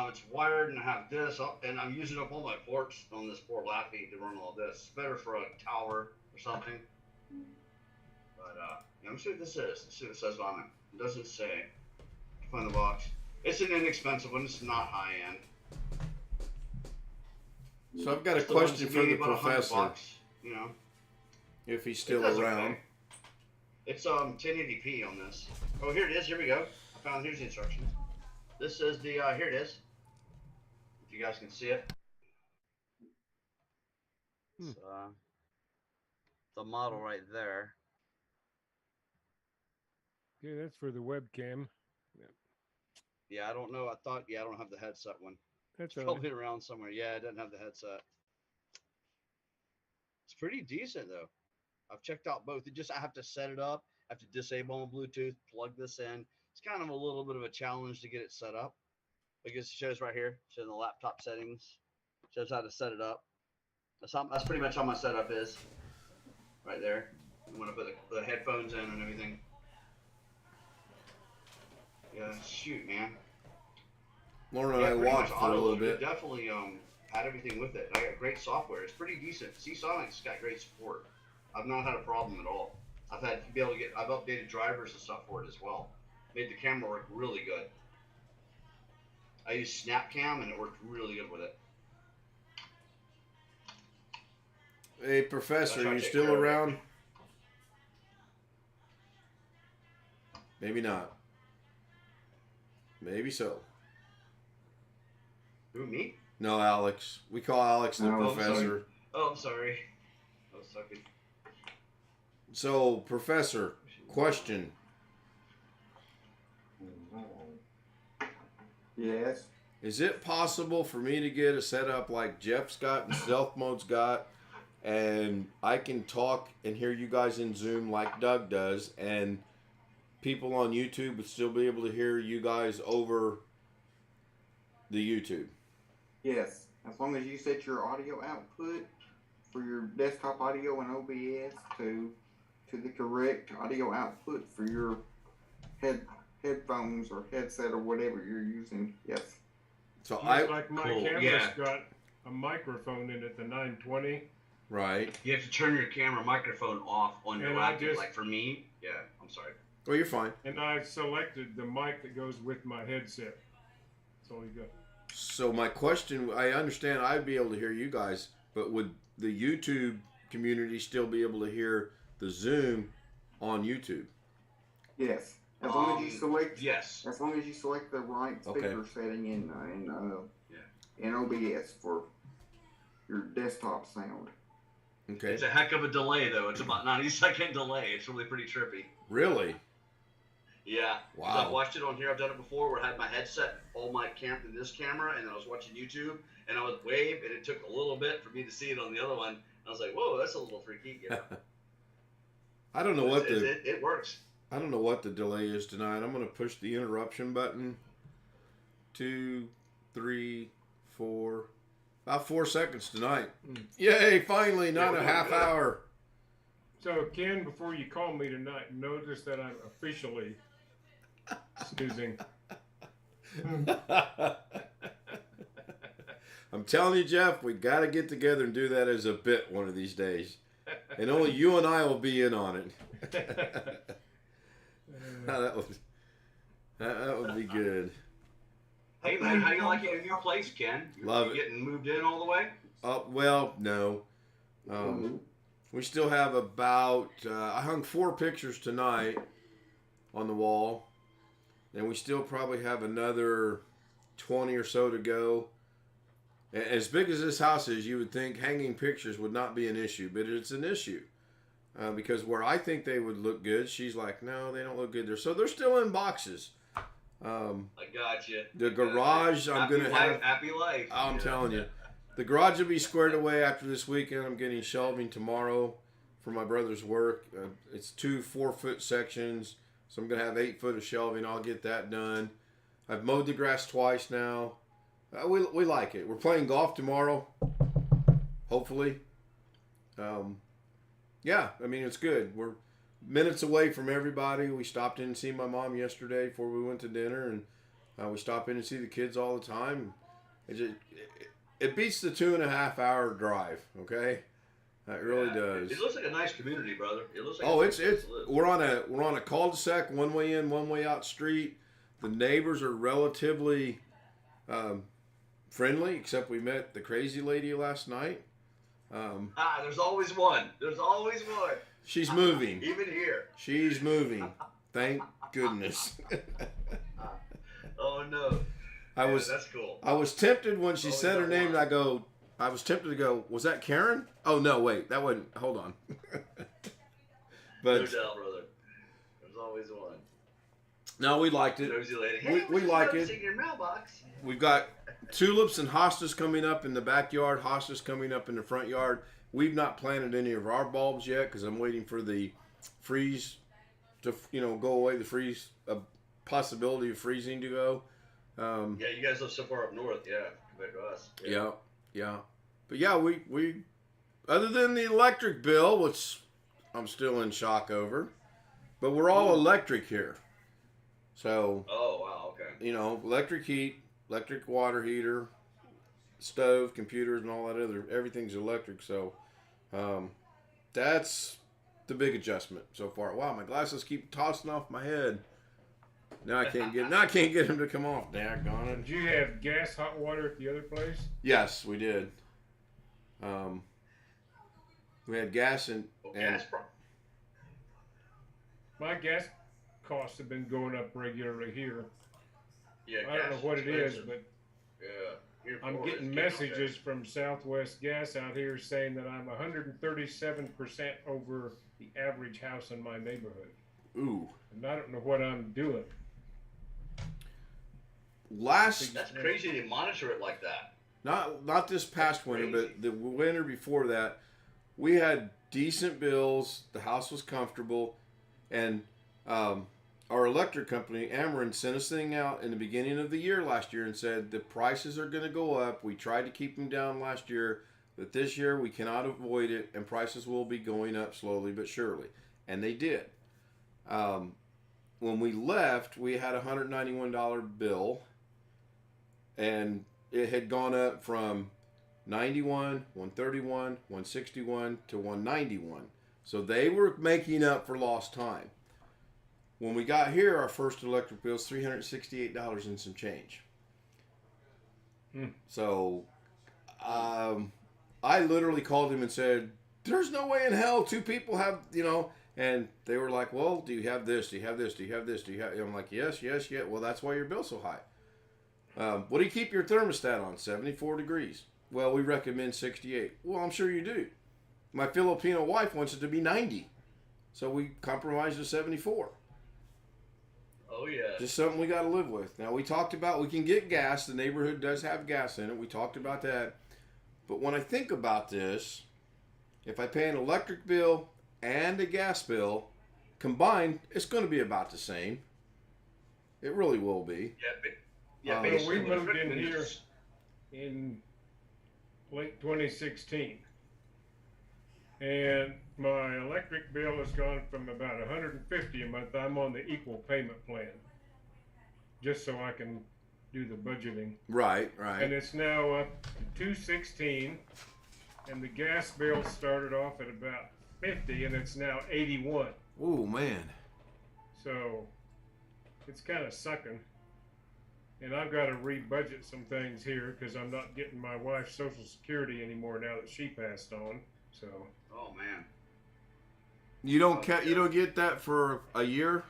It's wired, and I have this, and I'm using up all my ports on this poor Laffy to run all this. It's better for a tower or something. But let me see what this is. Let's see what it says on it. It doesn't say. Find the box. It's an inexpensive one. It's not high end. So I've got a It's the ones question that for the maybe about professor, $100, you know. if he's It still does around. okay. It's 1080p on this. Oh, here it is. Here we go. Here's the instructions. This is the here it is. If you guys can see it. It's, the model right there. Yeah, that's for the webcam. Yeah, I don't know. I don't have the headset one. That's It's all probably around somewhere. Yeah, it doesn't have the headset. It's pretty decent though. I've checked out both. I have to set it up. I have to disable my Bluetooth, plug this in. It's kind of a little bit of a challenge to get it set up. Because it shows right here, shows the laptop settings, shows how to set it up. That's pretty much how my setup is. Right there. I'm gonna put the headphones in and everything. Yeah, shoot, man. Lauren and I pretty watched much for a little Autoloader bit. Definitely had everything with it. I got great software. It's pretty decent. Seasonic's got great support. I've not had a problem at all. I've updated drivers and stuff for it as well. Made the camera work really good. I used Snapcam and it worked really good with it. Hey, Professor, I'll try you to take still care of it. around? Maybe not. Maybe so. Who, me? No, Alex. We call Alex the Oh, Professor. Oh, I'm sorry. I was talking. So, Professor, question. Yes. Is it possible for me to get a setup like Jeff's got and Stealth Mode's got, and I can talk and hear you guys in Zoom like Doug does, and people on YouTube would still be able to hear you guys over the YouTube? Yes. As long as you set your audio output for your desktop audio and OBS to the correct audio output for your headphones or headset or whatever you're using. Yes. So like my Cool, camera's yeah. got a microphone in it, the 920. right. You have to turn your camera microphone off on your And I laptop. just- Like for me, yeah. I'm sorry. Well, you're fine. And I selected the mic that goes with my headset. That's all you got. So my question, I understand I'd be able to hear you guys, but would the YouTube community still be able to hear the Zoom on YouTube? Yes. As long as you select. Yes. As long as you select the right speaker setting in OBS for your desktop sound. Okay. It's a heck of a delay though. It's about 90-second delay. It's really pretty trippy. Really? Yeah. 'Cause Wow. I've watched it on here. I've done it before where I had my headset, all my camp in this camera, and I was watching YouTube, and I would wave, and it took a little bit for me to see it on the other one. I was like, whoa, that's a little freaky. You know? I don't know what it works. I don't know what the delay is tonight. I'm going to push the interruption button. 2, 3, 4. About 4 seconds tonight. Yay, finally, not a half hour. So, Ken, before you call me tonight, notice that I'm officially snoozing. I'm telling you, Jeff, we got to get together and do that as a bit one of these days. And only you and I will be in on it. that would be good. Hey man, how you like your new place, Ken? Love you it. Getting moved in all the way? Well, no. We still have about, I hung 4 pictures tonight on the wall. And we still probably have another 20 or so to go. As big as this house is, you would think hanging pictures would not be an issue, but it's an issue. Because where I think they would look good, she's like, no, they don't look good there. So they're still in boxes. I got you. The garage, I'm going to have... Happy life. I'm telling you. The garage will be squared away after this weekend. I'm getting shelving tomorrow for my brother's work. It's 2 4-foot sections. So I'm going to have 8 foot of shelving. I'll get that done. I've mowed the grass twice now. We like it. We're playing golf tomorrow. Hopefully. Yeah, I mean, it's good. We're minutes away from everybody. We stopped in and see my mom yesterday before we went to dinner. And we stop in and see the kids all the time. It beats the 2.5 hour drive, okay? It really does. It looks like a nice community, brother. It looks like it's we're on a cul-de-sac, one way in, one way out street. The neighbors are relatively friendly, except we met the crazy lady last night. There's always one. There's always one. She's moving. Even here. She's moving. Thank goodness. Oh no. That's cool. I was tempted when she said her name, and I was tempted to go, was that Karen? Oh no, wait, that wasn't. Hold on. But no doubt, brother. There's always one. No, we liked it. Nosy lady. Hey, we like it. In your mailbox. We've got tulips and hostas coming up in the backyard, hostas coming up in the front yard. We've not planted any of our bulbs yet because I'm waiting for the freeze to go away. The freeze possibility of freezing to go. Yeah, you guys live so far up north, compared to us. Yeah. But yeah, we other than the electric bill, which I'm still in shock over, but we're all electric here. So. Oh wow, okay. Electric heat, electric water heater, stove, computers, and all that everything's electric. So, that's the big adjustment so far. Wow, my glasses keep tossing off my head. Now I can't get them to come off. Daggone it. Did you have gas, hot water at the other place? Yes, we did. We had gas and my gas costs have been going up regularly here. Yeah, I don't know what it is, but I'm getting messages from Southwest Gas out here saying that I'm 137% over the average house in my neighborhood. Ooh. And I don't know what I'm doing. That's crazy to monitor it like that. Not this past winter, but the winter before that, we had decent bills. The house was comfortable, and our electric company, Ameren, sent us thing out in the beginning of the year last year and said the prices are going to go up. We tried to keep them down last year, but this year we cannot avoid it, and prices will be going up slowly but surely. And they did. When we left, we had a $191 bill, and it had gone up from 91, 131, 161 to 191. So they were making up for lost time. When we got here, our first electric bill was $368 and some change. So I literally called him and said, there's no way in hell two people have, and they were like, well, do you have this? Do you have this? Do you have this? Do you have? I'm like, yes. Well, that's why your bill's so high. What do you keep your thermostat on? 74 degrees. Well, we recommend 68. Well, I'm sure you do. My Filipino wife wants it to be 90. So we compromised to 74. Oh, yeah. Just something we got to live with. Now, we talked about we can get gas. The neighborhood does have gas in it. We talked about that. But when I think about this, if I pay an electric bill and a gas bill combined, it's going to be about the same. It really will be. Yeah, we moved in here in late 2016. And my electric bill has gone from about $150 a month. I'm on the equal payment plan, just so I can do the budgeting. Right. And it's now up to $216, and the gas bill started off at about $50, and it's now $81. Oh man. So it's kind of sucking. And I've got to re-budget some things here because I'm not getting my wife's Social Security anymore now that she passed on. So. Oh man. You don't get that for a year?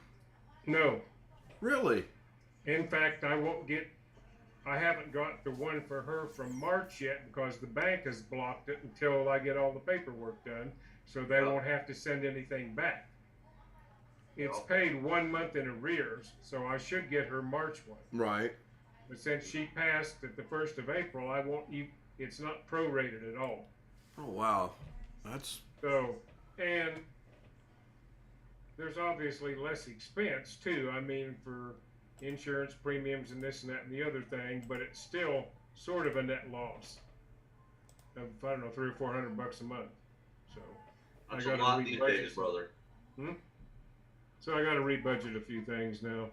No. Really? In fact, I haven't got the one for her from March yet because the bank has blocked it until I get all the paperwork done, so they won't have to send anything back. It's paid 1 month in arrears, so I should get her March one. Right. But since she passed at the 1st of April, it's not prorated at all. Oh, wow. That's... So, and there's obviously less expense, too. I mean, for insurance premiums and this and that and the other thing, but it's still sort of a net loss of, I don't know, $300 or $400 a month. So, that's a lot these days, brother. So I got to rebudget a few things now.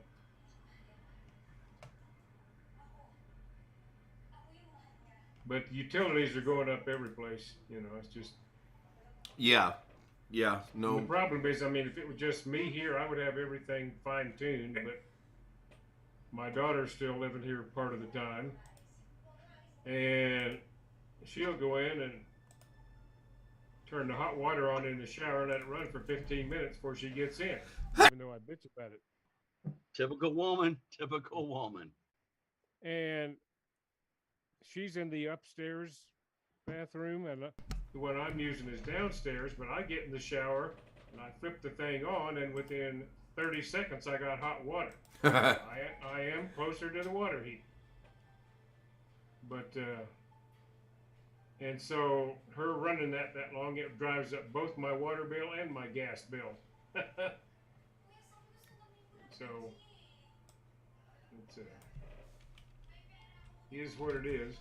But utilities are going up every place. It's just. Yeah. No. And the problem is, I mean, if it was just me here, I would have everything fine-tuned. But my daughter's still living here part of the time, and she'll go in and turn the hot water on in the shower and let it run for 15 minutes before she gets in, even though I bitch about it. Typical woman. And she's in the upstairs bathroom, and the one I'm using is downstairs, but I get in the shower and I flip the thing on, and within 30 seconds I got hot water. I am closer to the water heat. But, and so her running that long, it drives up both my water bill and my gas bill. So, it's is what it is.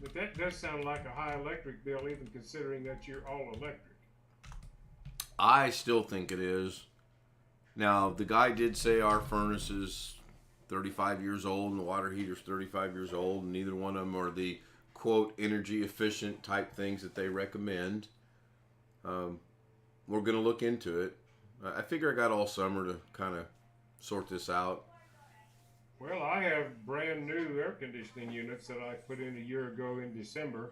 But that does sound like a high electric bill, even considering that you're all electric. I still think it is. Now, the guy did say our furnace is 35 years old and the water heater's 35 years old, and neither one of them are the, quote, energy efficient type things that they recommend. We're going to look into it. I figure I got all summer to kind of sort this out. Well, I have brand new air conditioning units that I put in a year ago in December.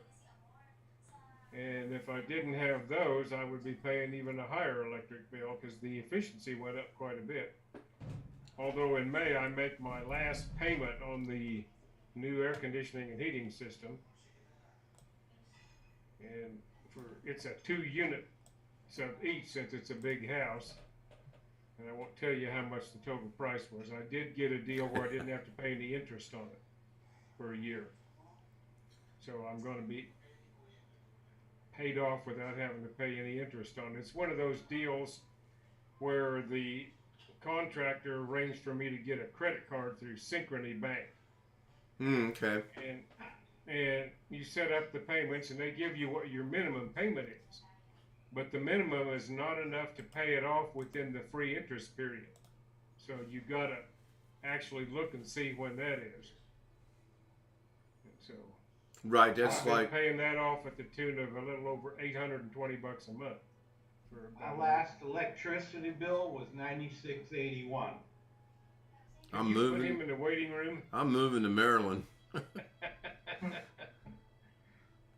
And if I didn't have those, I would be paying even a higher electric bill because the efficiency went up quite a bit. although in May I make my last payment on the new air conditioning and heating system. And it's a 2-unit sub each, since it's a big house. And I won't tell you how much the total price was. I did get a deal where I didn't have to pay any interest on it for a year. So I'm going to be paid off without having to pay any interest on it. It's one of those deals where the contractor arranged for me to get a credit card through Synchrony Bank. Okay. And you set up the payments, and they give you what your minimum payment is. But the minimum is not enough to pay it off within the free interest period. So you gotta actually look and see when that is. So Right, that's I've been like paying that off at the tune of a little over $820 a month. For My about last electricity bill was $96.81. I'm you moving. Put him in the waiting room. I'm moving to Maryland.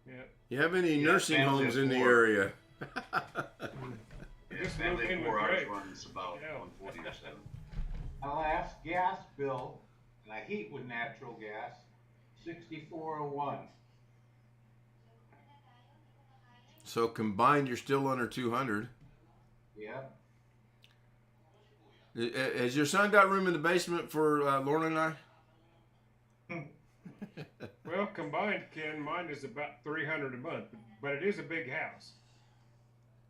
Yeah. You have any Yeah, nursing family homes of in the 4. area? Yeah, Just family move in of 4 with ours Greg. runs about Yeah. 140 or so. My last gas bill, and I heat with natural gas, $64.01. So combined, you're still under 200. Yep. Has your son got room in the basement for Lauren and I? Well, combined, Ken, mine is about $300 a month, but it is a big house.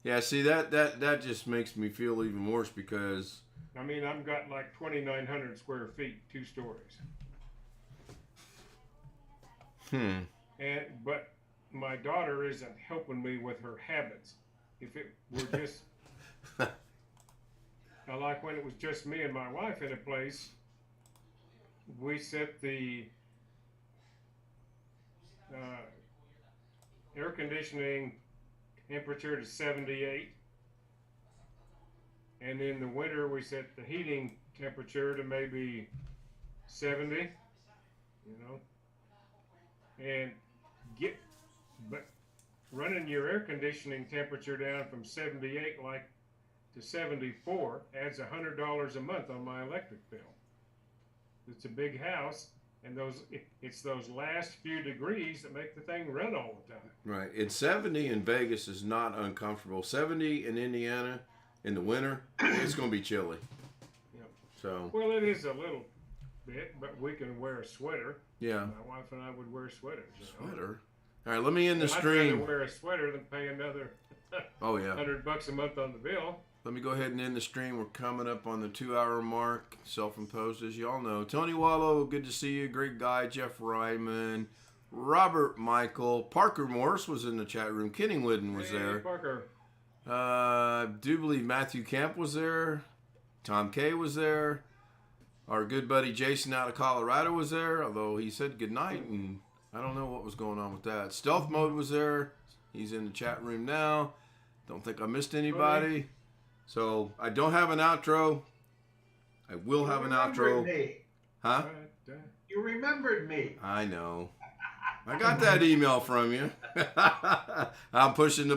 Yeah, see that just makes me feel even worse because I mean, I've got like 2,900 square feet, 2 stories. But my daughter isn't helping me with her habits. If it were just, I like when it was just me and my wife in a place, we set the air conditioning temperature to 78. And in the winter, we set the heating temperature to maybe 70, you know. But running your air conditioning temperature down from 78 to 74 adds $100 a month on my electric bill. It's a big house, and it's those last few degrees that make the thing run all the time. right. And 70 in Vegas is not uncomfortable. 70 in Indiana in the winter, it's going to be chilly. Yep. So Well, it is a little bit, but we can wear a sweater. yeah, My wife and I would wear sweaters. You know? sweater. All right, let me end the I'd stream. rather wear a sweater than pay another Oh yeah. $100 a month on the bill. Let me go ahead and end the stream. We're coming up on the 2-hour mark, self-imposed, as y'all know. Tony Wallow, good to see you. Great guy. Jeff Ryman, Robert Michael, Parker Morris was in the chat room. Kenny Whidden was Hey, there. Parker. Do believe Matthew Camp was there. Tom K was there. Our good buddy Jason out of Colorado was there, although he said goodnight, and I don't know what was going on with that. Stealth Mode was there. He's in the chat room now. Don't think I missed anybody. So I don't have an outro. I will have an outro. Me. Huh? You remembered me. I know. I got that email from you. I'm pushing the